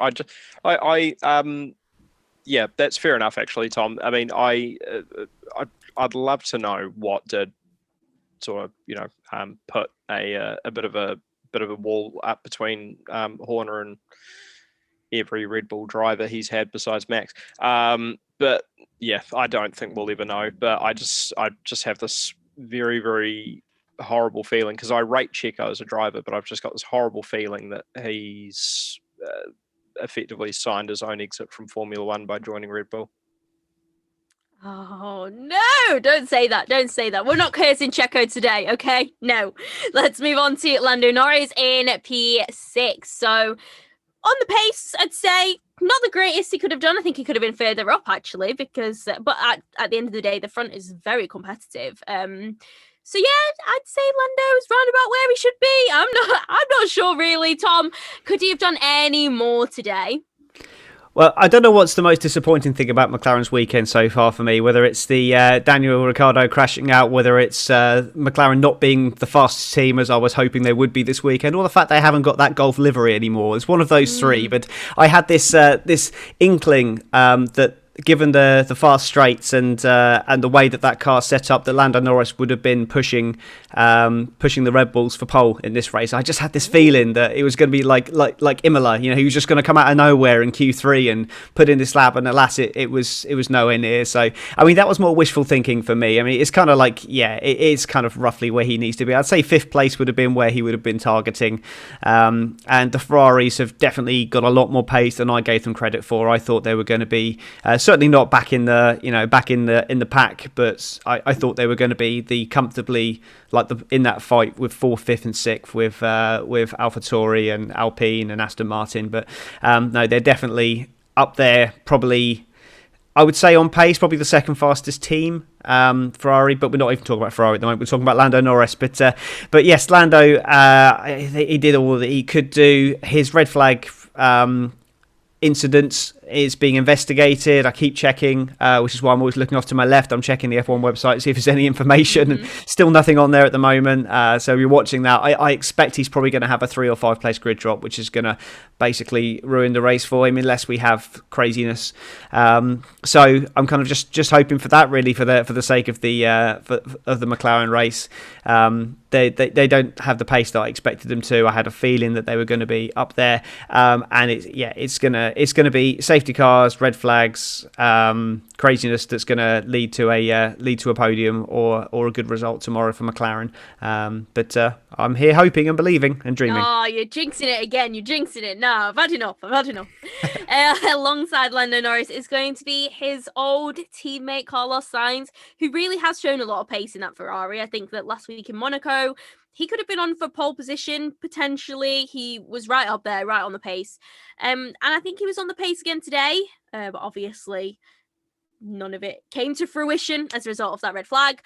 Yeah, that's fair enough, actually, Tom. I mean, I'd love to know what did sort of, put a bit of a wall up between Horner and every Red Bull driver he's had besides Max. But yeah, I don't think we'll ever know. But I just have this very, very horrible feeling because I rate Checo as a driver, but I've just got this horrible feeling that he's effectively signed his own exit from Formula One by joining Red Bull. Oh, no, don't say that. Don't say that. We're not cursing Checo today, okay? No. Let's move on to Lando Norris in P6. So on the pace, I'd say not the greatest he could have done. I think he could have been further up, actually, because but at the end of the day, the front is very competitive. So yeah, I'd say Lando's round about where he should be. I'm not sure really, Tom. Could he have done any more today? Well, I don't know what's the most disappointing thing about McLaren's weekend so far for me, whether it's the Daniel Ricciardo crashing out, whether it's McLaren not being the fastest team as I was hoping they would be this weekend, or the fact they haven't got that Golf livery anymore. It's one of those three, but I had this inkling that given the fast straights and the way that car's set up, that Lando Norris would have been pushing the Red Bulls for pole in this race. I just had this feeling that it was going to be like Imola. He was just going to come out of nowhere in Q3 and put in this lap, and alas, it was nowhere near. So I mean, that was more wishful thinking for me. I mean, it's kind of like, it is kind of roughly where he needs to be. I'd say 5th place would have been where he would have been targeting, and the Ferraris have definitely got a lot more pace than I gave them credit for. I thought they were going to be certainly not back in the pack, but I thought they were going to be the comfortably in that fight with 4th, 5th, and 6th with AlphaTauri and Alpine and Aston Martin. But no, they're definitely up there. Probably, I would say on pace, probably the 2nd fastest team, Ferrari. But we're not even talking about Ferrari at the moment. We're talking about Lando Norris. But yes, Lando, he did all that he could do. His red flag incident is being investigated. I keep checking, which is why I'm always looking off to my left. I'm checking the F1 website to see if there's any information, and still nothing on there at the moment. So you're watching that. I expect he's probably going to have a 3 or 5 place grid drop, which is going to basically ruin the race for him unless we have craziness. So I'm kind of just hoping for that, really, for the sake of the McLaren race. They don't have the pace that I expected them to. I had a feeling that they were going to be up there, and it's gonna be safety cars, red flags, craziness that's going to lead to a podium or a good result tomorrow for McLaren. But I'm here hoping and believing and dreaming. Oh, you're jinxing it again. You're jinxing it. No, I've had enough. Alongside Lando Norris is going to be his old teammate Carlos Sainz, who really has shown a lot of pace in that Ferrari. I think that last week in Monaco, he could have been on for pole position, potentially. He was right up there, right on the pace. And I think he was on the pace again today, but obviously none of it came to fruition as a result of that red flag.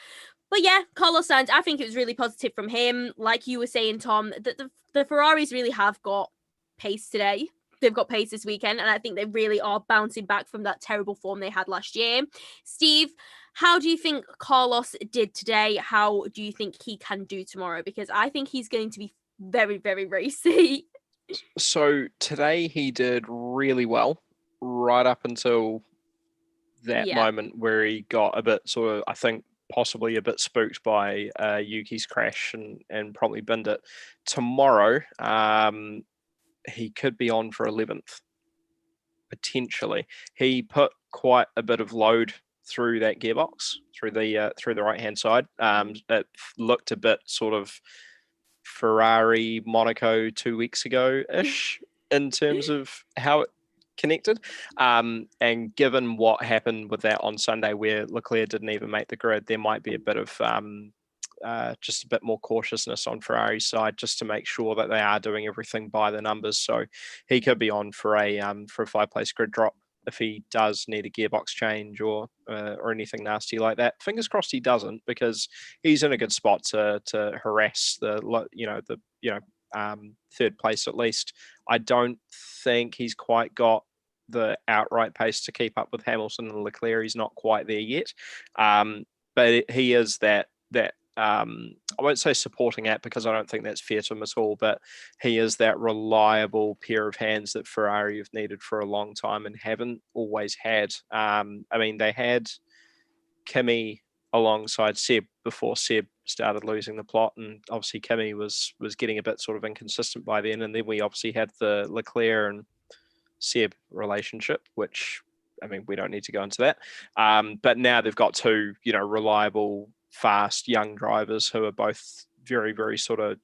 But yeah, Carlos Sainz, I think it was really positive from him. Like you were saying, Tom, that the Ferraris really have got pace today. They've got pace this weekend, and I think they really are bouncing back from that terrible form they had last year. Steve, how do you think Carlos did today? How do you think he can do tomorrow? Because I think he's going to be very, very racy. So today he did really well, right up until that moment where he got a bit sort of, I think, possibly a bit spooked by Yuki's crash and promptly binned it. Tomorrow, he could be on for 11th, potentially. He put quite a bit of load through that gearbox, through the right hand side. It looked a bit sort of Ferrari Monaco 2 weeks ago ish in terms of how it connected. And given what happened with that on Sunday, where Leclerc didn't even make the grid, there might be a bit of just a bit more cautiousness on Ferrari's side, just to make sure that they are doing everything by the numbers. So he could be on for a 5 place grid drop if he does need a gearbox change or anything nasty like that. Fingers crossed he doesn't, because he's in a good spot to harass the 3rd place at least. I don't think he's quite got the outright pace to keep up with Hamilton and Leclerc. He's not quite there yet, but he is that I won't say supporting act, because I don't think that's fair to him at all, but he is that reliable pair of hands that Ferrari have needed for a long time and haven't always had. I mean, they had Kimi alongside Seb before Seb started losing the plot, and obviously Kimi was getting a bit sort of inconsistent by then, and then we obviously had the Leclerc and Seb relationship, which, I mean, we don't need to go into that, but now they've got 2 reliable, fast young drivers who are both very, very sort of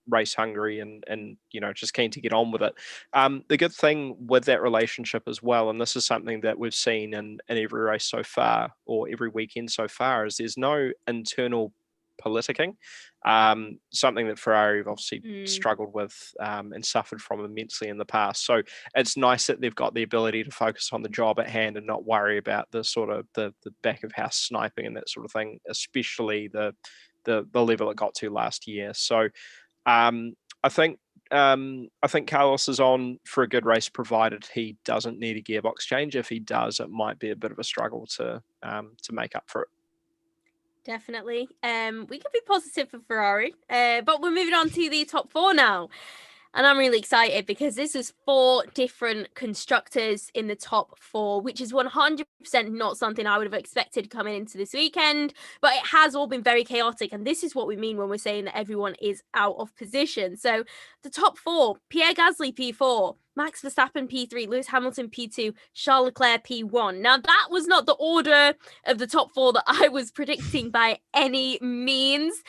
race hungry and just keen to get on with it. The good thing with that relationship as well, and this is something that we've seen in every race so far, or every weekend so far, is there's no internal politicking, something that Ferrari have obviously struggled with and suffered from immensely in the past. So it's nice that they've got the ability to focus on the job at hand and not worry about the sort of the back of house sniping and that sort of thing, especially the level it got to last year. So I think Carlos is on for a good race, provided he doesn't need a gearbox change. If he does, it might be a bit of a struggle to make up for it. Definitely. We could be positive for Ferrari, but we're moving on to the top 4 now. And I'm really excited because this is 4 different constructors in the top 4, which is 100% not something I would have expected coming into this weekend. But it has all been very chaotic. And this is what we mean when we're saying that everyone is out of position. So the top 4, Pierre Gasly P4, Max Verstappen P3, Lewis Hamilton P2, Charles Leclerc P1. Now, that was not the order of the top 4 that I was predicting by any means,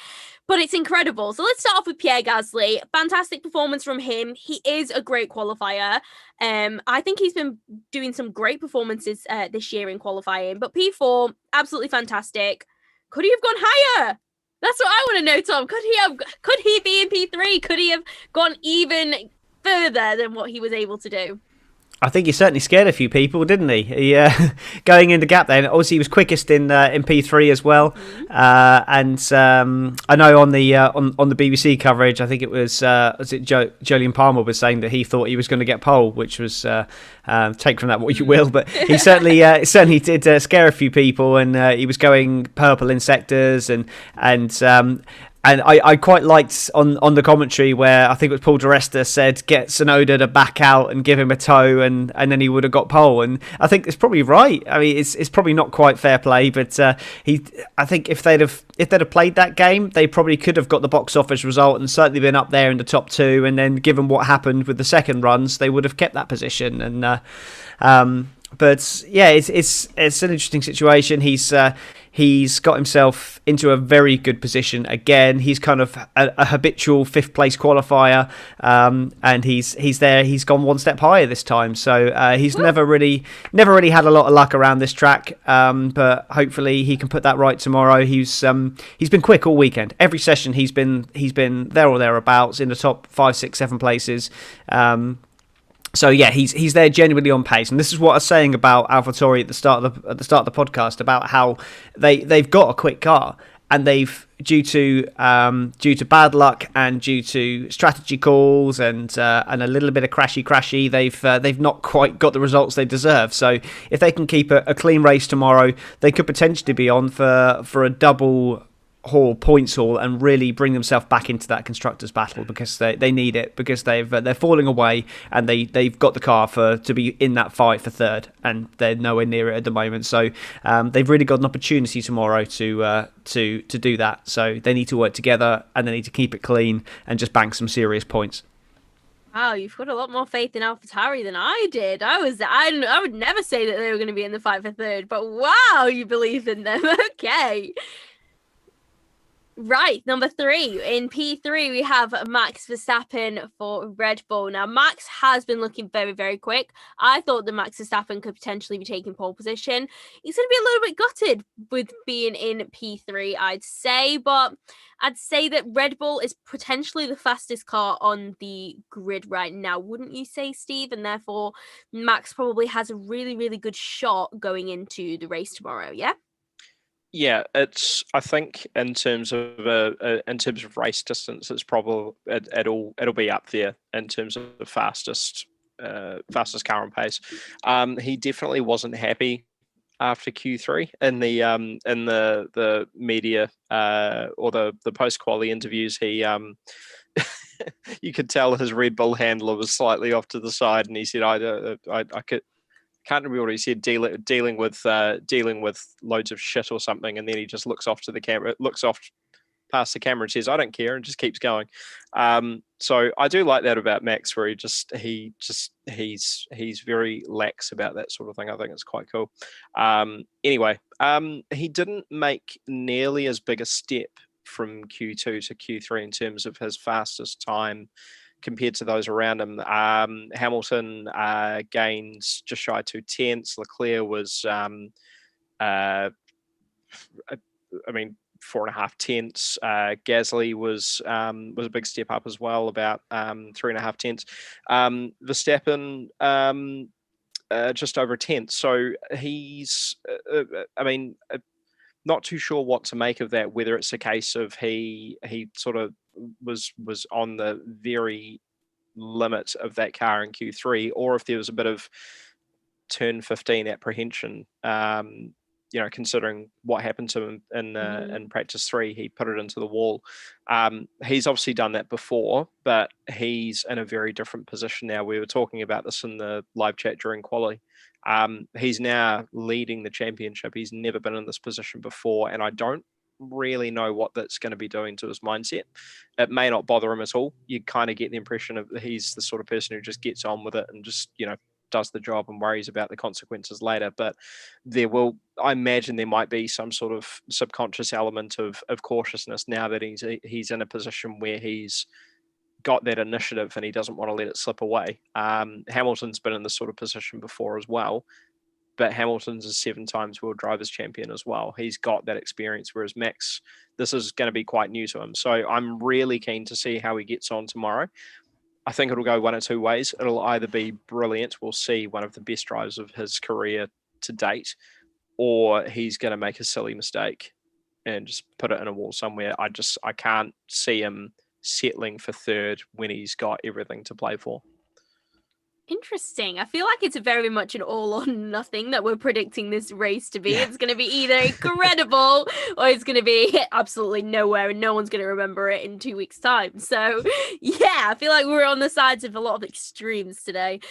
but it's incredible. So let's start off with Pierre Gasly. Fantastic performance from him. He is a great qualifier. I think he's been doing some great performances this year in qualifying, but P4, absolutely fantastic. Could he have gone higher? That's what I want to know, Tom. Could he be in P3? Could he have gone even further than what he was able to do? I think he certainly scared a few people, didn't he? He going in the gap there. And obviously, he was quickest in P3 as well. And I know on the BBC coverage, I think it was Jolyon Palmer was saying that he thought he was going to get pole, which was take from that what you will. But he certainly did scare a few people, and he was going purple in sectors and I quite liked on the commentary where I think it was Paul di Resta said get Tsunoda to back out and give him a tow and then he would have got pole, and I think it's probably right. I mean it's probably not quite fair play, but I think if they'd have played that game, they probably could have got the box office result and certainly been up there in the top 2, and then given what happened with the second runs, they would have kept that position. And but yeah, it's an interesting situation. He's got himself into a very good position again. He's kind of a habitual 5th place qualifier, and he's there. He's gone one step higher this time, so he's never really had a lot of luck around this track. But hopefully he can put that right tomorrow. He's been quick all weekend. Every session he's been there or thereabouts in the top 5, 6, 7 places. So yeah, he's there genuinely on pace, and this is what I was saying about AlphaTauri at the start of the podcast about how they've got a quick car, and they've due to bad luck and due to strategy calls and a little bit of crashy, they've not quite got the results they deserve. So if they can keep a clean race tomorrow, they could potentially be on for a double points haul and really bring themselves back into that constructors battle, because they need it, because they're falling away, and they've got the car to be in that fight for 3rd, and they're nowhere near it at the moment. So they've really got an opportunity tomorrow to do that. So they need to work together, and they need to keep it clean and just bank some serious points. Wow, you've got a lot more faith in AlphaTauri than I did. I would never say that they were going to be in the fight for 3rd, but wow, you believe in them. Okay. Right, number 3. In P3, we have Max Verstappen for Red Bull. Now, Max has been looking very, very quick. I thought that Max Verstappen could potentially be taking pole position. He's going to be a little bit gutted with being in P3, I'd say. But I'd say that Red Bull is potentially the fastest car on the grid right now, wouldn't you say, Steve? And therefore, Max probably has a really, really good shot going into the race tomorrow, yeah? Yeah, I think in terms of race distance, it's probably it'll be up there in terms of the fastest car on pace. He definitely wasn't happy after Q3 in the media or the post quali interviews. He you could tell his Red Bull handler was slightly off to the side, and he said, can't remember what he said, dealing with loads of shit or something, and then he just looks off past the camera and says, I don't care, and just keeps going. So I do like that about Max, where he's very lax about that sort of thing. I think it's quite cool. Anyway, he didn't make nearly as big a step from Q2 to Q3 in terms of his fastest time compared to those around him. Hamilton gained just shy of 2/10. Leclerc was, 4.5 tenths. Gasly was a big step up as well, about 3.5 tenths. Verstappen just over a tenth. So he's, not too sure what to make of that. Whether it's a case of he sort of was on the very limit of that car in Q3, or if there was a bit of turn 15 apprehension considering what happened to him in practice 3, he put it into the wall. He's obviously done that before, but he's in a very different position now. We were talking about this in the live chat during quali. He's now leading the championship. He's never been in this position before, and I don't really know what that's going to be doing to his mindset. It may not bother him at all. You kind of get the impression of he's the sort of person who just gets on with it and just, does the job and worries about the consequences later. But I imagine there might be some sort of subconscious element of cautiousness now that he's in a position where he's got that initiative and he doesn't want to let it slip away. Hamilton's been in this sort of position before as well, but Hamilton's a 7 times World Drivers' Champion as well. He's got that experience, whereas Max, this is going to be quite new to him. So I'm really keen to see how he gets on tomorrow. I think it'll go one or two ways. It'll either be brilliant, we'll see one of the best drives of his career to date, or he's going to make a silly mistake and just put it in a wall somewhere. I can't see him settling for 3rd when he's got everything to play for. Interesting. I feel like it's very much an all or nothing that we're predicting this race to be. Yeah. It's going to be either incredible or it's going to be absolutely nowhere and no one's going to remember it in 2 weeks' time. So, yeah, I feel like we're on the sides of a lot of extremes today.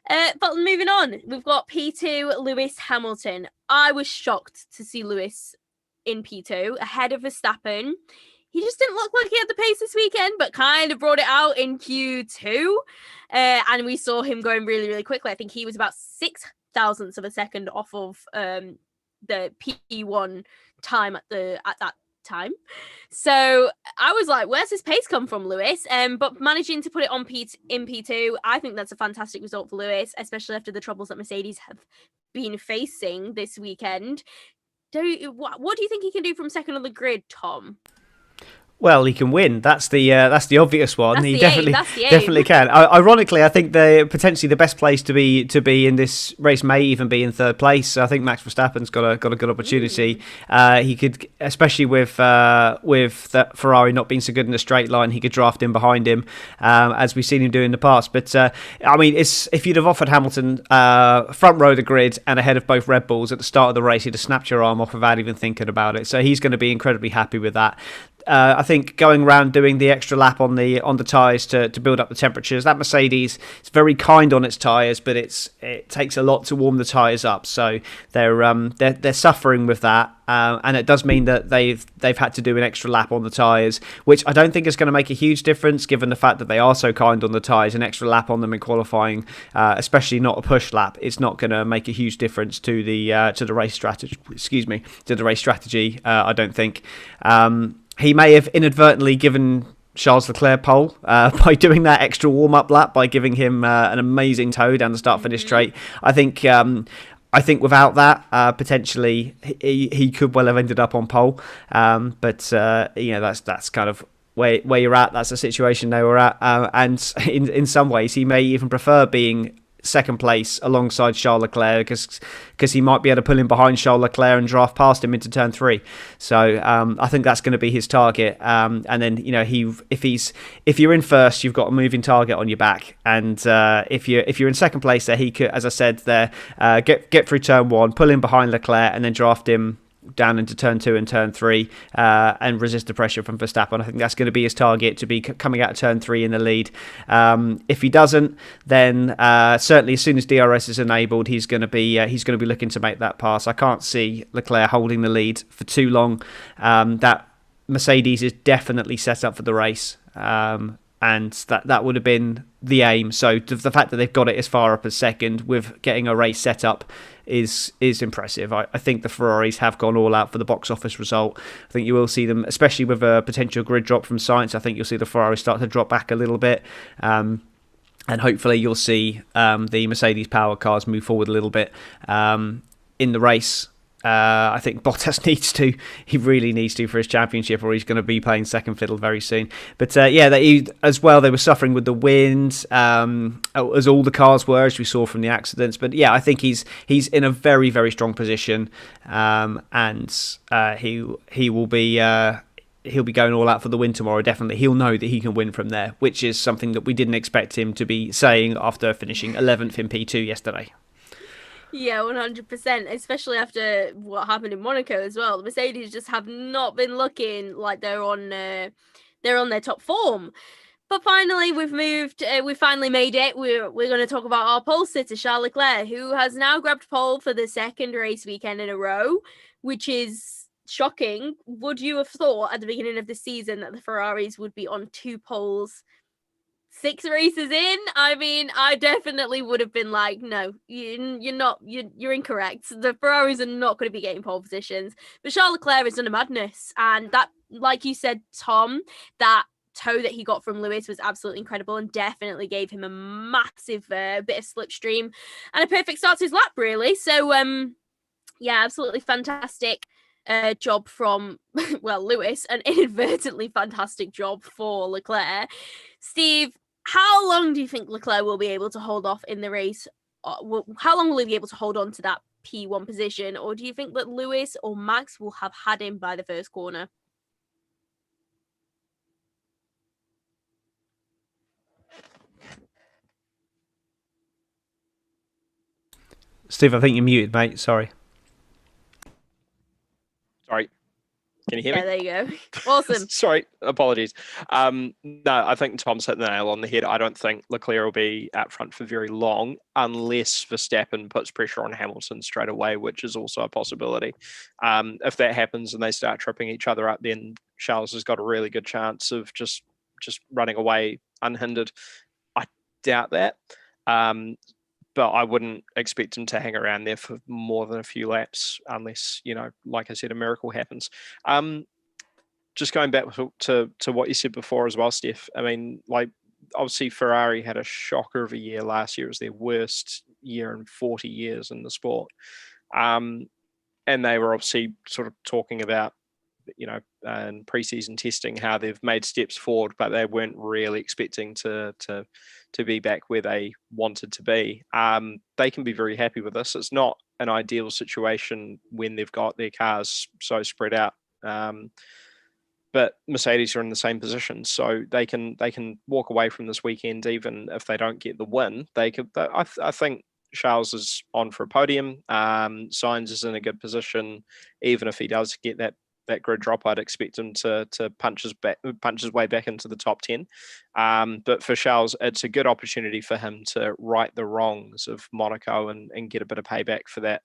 But moving on, we've got P2, Lewis Hamilton. I was shocked to see Lewis in P2 ahead of Verstappen. He just didn't look like he had the pace this weekend, but kind of brought it out in Q2. And we saw him going really, really quickly. I think he was about 0.006 of a second off of the P1 time at that time. So I was like, where's his pace come from, Lewis? But managing to put it on in P2, I think that's a fantastic result for Lewis, especially after the troubles that Mercedes have been facing this weekend. What do you think he can do from second on the grid, Tom? Well, he can win. That's the obvious one. He definitely can. Ironically, I think potentially the best place to be in this race may even be in 3rd place. So I think Max Verstappen's got a good opportunity. He could, especially with that Ferrari not being so good in a straight line, he could draft in behind him, as we've seen him do in the past. But I mean, if you'd have offered Hamilton front row of the grid and ahead of both Red Bulls at the start of the race, he'd have snapped your arm off without even thinking about it. So he's going to be incredibly happy with that. I think going around doing the extra lap on the tyres to build up the temperatures, that Mercedes is very kind on its tyres, but it takes a lot to warm the tyres up. So they're suffering with that, and it does mean that they've had to do an extra lap on the tyres, which I don't think is going to make a huge difference given the fact that they are so kind on the tyres. An extra lap on them in qualifying, especially not a push lap, it's not going to make a huge difference to the race strategy. To the race strategy. I don't think. He may have inadvertently given Charles Leclerc pole by doing that extra warm-up lap, by giving him an amazing tow down the start-finish straight. I think without that, potentially he could well have ended up on pole. But that's kind of where you're at. That's the situation they were at. And in some ways, he may even prefer being second place alongside Charles Leclerc because he might be able to pull in behind Charles Leclerc and draft past him into turn 3. So I think that's going to be his target. And then if you're in first, you've got a moving target on your back. And if you're in second place, there he could, as I said, get through turn 1, pull in behind Leclerc, and then draft him down into turn 2 and turn 3 and resist the pressure from Verstappen. I think that's going to be his target, to be coming out of turn 3 in the lead. If he doesn't, then certainly as soon as DRS is enabled, he's going to be looking to make that pass. I can't see Leclerc holding the lead for too long. That Mercedes is definitely set up for the race, and that would have been the aim. So the fact that they've got it as far up as second with getting a race set up is impressive. I think the Ferraris have gone all out for the box office result. I think you will see them, especially with a potential grid drop from Sainz. I think you'll see the Ferraris start to drop back a little bit. And hopefully you'll see the Mercedes power cars move forward a little bit in the race. I think Bottas he really needs to for his championship, or he's going to be playing second fiddle very soon. But they were suffering with the wind, as all the cars were, as we saw from the accidents. But yeah, I think he's in a very, very strong position, and he will be. He'll be going all out for the win tomorrow, definitely. He'll know that he can win from there, which is something that we didn't expect him to be saying after finishing 11th in P2 yesterday. Yeah, 100%, especially after what happened in Monaco as well. The Mercedes just have not been looking like they're on their top form. But finally, we finally made it. We're going to talk about our pole sitter, Charles Leclerc, who has now grabbed pole for the second race weekend in a row, which is shocking. Would you have thought at the beginning of the season that the Ferraris would be on 2 poles 6 races in? I mean, I definitely would have been like, no, you're not, you're incorrect. The Ferraris are not going to be getting pole positions. But Charles Leclerc has done a madness. And that, like you said, Tom, that toe that he got from Lewis was absolutely incredible and definitely gave him a massive bit of slipstream and a perfect start to his lap, really. So, yeah, absolutely fantastic job from, well, Lewis, an inadvertently fantastic job for Leclerc. Steve, how long do you think Leclerc will be able to hold off in the race? How long will he be able to hold on to that P1 position? Or do you think that Lewis or Max will have had him by the first corner? Steve, I think you're muted, mate. Sorry. Sorry. Can you hear me? Yeah, there you go. Awesome. Sorry, apologies. No, I think Tom's hit the nail on the head. I don't think Leclerc will be out front for very long unless Verstappen puts pressure on Hamilton straight away, which is also a possibility. If that happens and they start tripping each other up, then Charles has got a really good chance of just running away unhindered. I doubt that. But I wouldn't expect him to hang around there for more than a few laps unless, like I said, a miracle happens. Just going back to what you said before as well, Steph, I mean, like, obviously Ferrari had a shocker of a year last year. It was their worst year in 40 years in the sport. And they were obviously sort of talking about, in preseason testing, how they've made steps forward, but they weren't really expecting to be back where they wanted to be. They can be very happy with this. It's not an ideal situation when they've got their cars so spread out. But Mercedes are in the same position, so they can walk away from this weekend even if they don't get the win. They could. I think Charles is on for a podium. Sainz is in a good position, even if he does get that grid drop. I'd expect him to punch his way back into the top 10. But for Charles, it's a good opportunity for him to right the wrongs of Monaco and get a bit of payback for that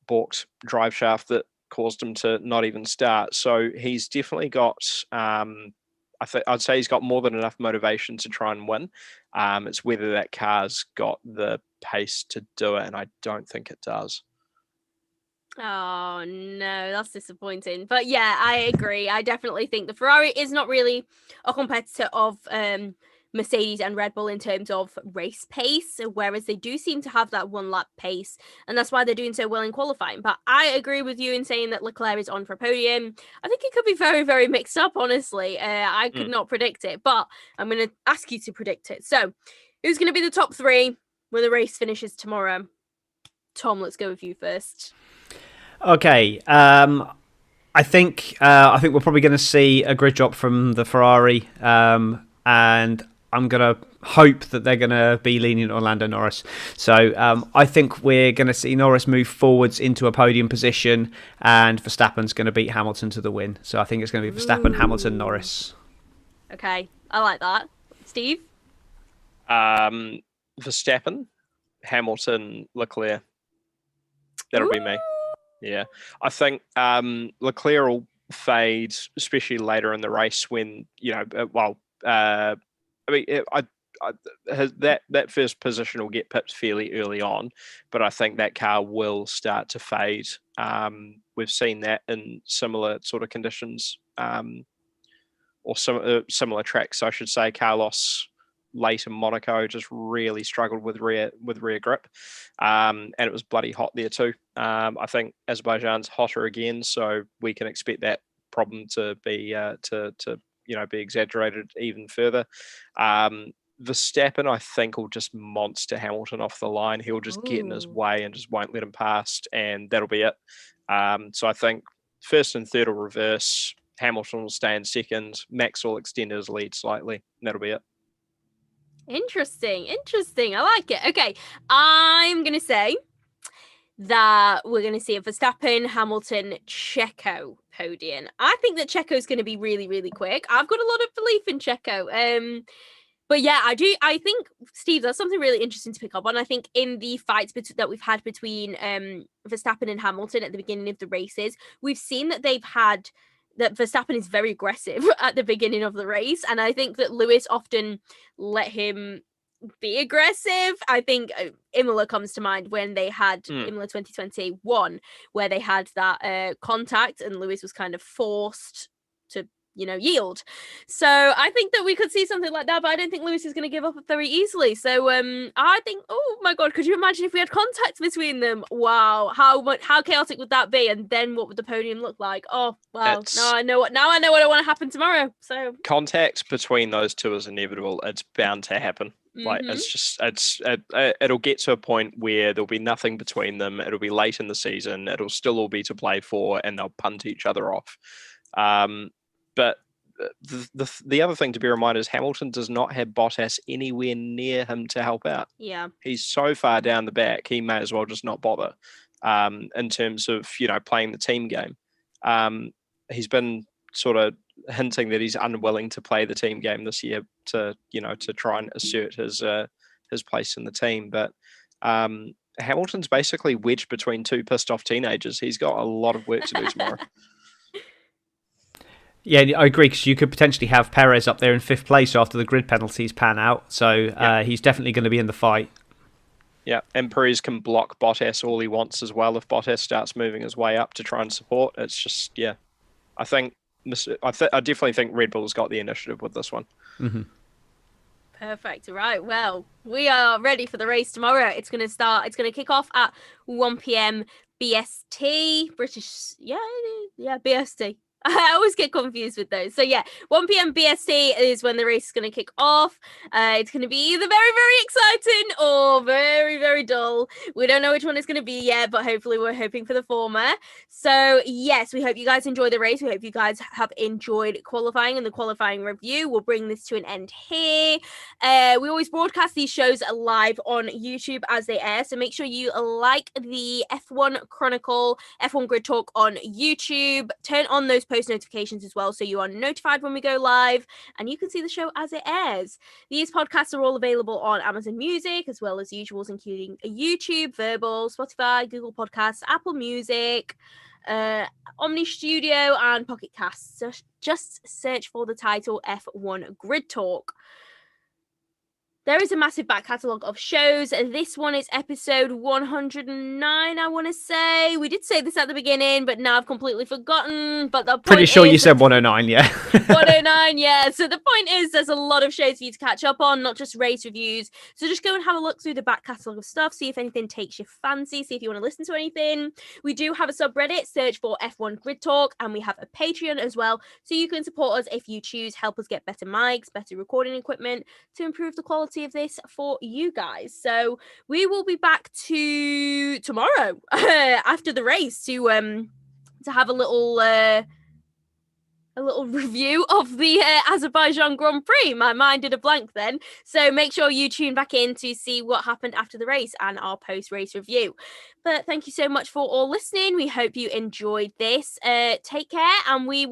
balked drive shaft that caused him to not even start. So he's definitely got, I'd say he's got more than enough motivation to try and win. It's whether that car's got the pace to do it, and I don't think it does. Oh no, that's disappointing. But yeah, I agree. I definitely think the Ferrari is not really a competitor of Mercedes and Red Bull in terms of race pace, whereas they do seem to have that 1 lap pace, and that's why they're doing so well in qualifying. But I agree with you in saying that Leclerc is on for a podium. I think it could be very, very mixed up, honestly. I could not predict it, but I'm going to ask you to predict it. So, who's going to be the top 3 when the race finishes tomorrow? Tom, let's go with you first. Okay. I think we're probably going to see a grid drop from the Ferrari, and I'm going to hope that they're going to be leaning on Lando Norris. So I think we're going to see Norris move forwards into a podium position, and Verstappen's going to beat Hamilton to the win. So I think it's going to be Verstappen, Hamilton, Norris. Okay, I like that. Steve? Verstappen, Hamilton, Leclerc. That'll be me. Yeah, I think Leclerc will fade, especially later in the race when that first position will get pipped fairly early on, but I think that car will start to fade. We've seen that in similar sort of conditions, or similar tracks, I should say. Carlos late in Monaco just really struggled with rear grip, and it was bloody hot there too. I think Azerbaijan's hotter again, so we can expect that problem to be be exaggerated even further. Verstappen, I think, will just monster Hamilton off the line. He'll just get in his way and just won't let him past, and that'll be it. So I think first and third will reverse. Hamilton will stay in second. Max will extend his lead slightly, and that'll be it. Interesting. I like it. Okay, I'm going to say that we're going to see a Verstappen, Hamilton, Checo podium. I think that Checo's going to be really, really quick. I've got a lot of belief in Checo. But yeah, I do. I think, Steve, that's something really interesting to pick up on. I think in the fights that we've had between Verstappen and Hamilton at the beginning of the races, we've seen that that Verstappen is very aggressive at the beginning of the race. And I think that Lewis often let him be aggressive. I think Imola comes to mind when they had Imola 2021, where they had that contact and Lewis was kind of forced to yield. So I think that we could see something like that, but I don't think Lewis is going to give up very easily. So I think, oh my God, could you imagine if we had contact between them? Wow, how chaotic would that be? And then what would the podium look like? Oh wow, now I know what I want to happen tomorrow. So contact between those two is inevitable. It's bound to happen. Like it'll get to a point where there'll be nothing between them. It'll be late in the season. It'll still all be to play for, and they'll punt each other off. But the other thing to be reminded is Hamilton does not have Bottas anywhere near him to help out. Yeah, he's so far down the back, he may as well just not bother. In terms of playing the team game, he's been sort of hinting that he's unwilling to play the team game this year to try and assert his place in the team. But Hamilton's basically wedged between two pissed off teenagers. He's got a lot of work to do tomorrow. Yeah, I agree, because you could potentially have Perez up there in 5th place after the grid penalties pan out. So he's definitely going to be in the fight. Yeah, and Perez can block Bottas all he wants as well if Bottas starts moving his way up to try and support. It's just, I definitely think Red Bull's got the initiative with this one. Mm-hmm. Perfect. Right. Well, we are ready for the race tomorrow. It's going to kick off at 1 p.m. BST. British. Yeah, BST. I always get confused with those. So 1 p.m. BST is when the race is going to kick off. It's going to be either very, very exciting or very, very dull. We don't know which one it's going to be yet, but hopefully we're hoping for the former. So yes, we hope you guys enjoy the race. We hope you guys have enjoyed qualifying and the qualifying review. We'll bring this to an end here. We always broadcast these shows live on YouTube as they air. So make sure you like the F1 Chronicle, F1 Grid Talk on YouTube. Turn on those post notifications as well, so you are notified when we go live and you can see the show as it airs. These podcasts are all available on Amazon Music, as well as usuals, including YouTube, Verbal, Spotify, Google Podcasts, Apple Music, Omni Studio, and Pocket Casts. So just search for the title F1 Grid Talk. There is a massive back catalogue of shows. This one is episode 109, I want to say. We did say this at the beginning, but now I've completely forgotten. But the point Pretty sure you said 109, yeah. 109, yeah. So the point is there's a lot of shows for you to catch up on, not just race reviews. So just go and have a look through the back catalogue of stuff, see if anything takes your fancy, see if you want to listen to anything. We do have a subreddit, search for F1 Grid Talk, and we have a Patreon as well. So you can support us if you choose, help us get better mics, better recording equipment to improve the quality of this for you guys. So we will be back to tomorrow after the race to have a little review of the Azerbaijan Grand Prix. My mind did a blank then. So make sure you tune back in to see what happened after the race and our post-race review. But thank you so much for all listening. We hope you enjoyed this. Take care, and we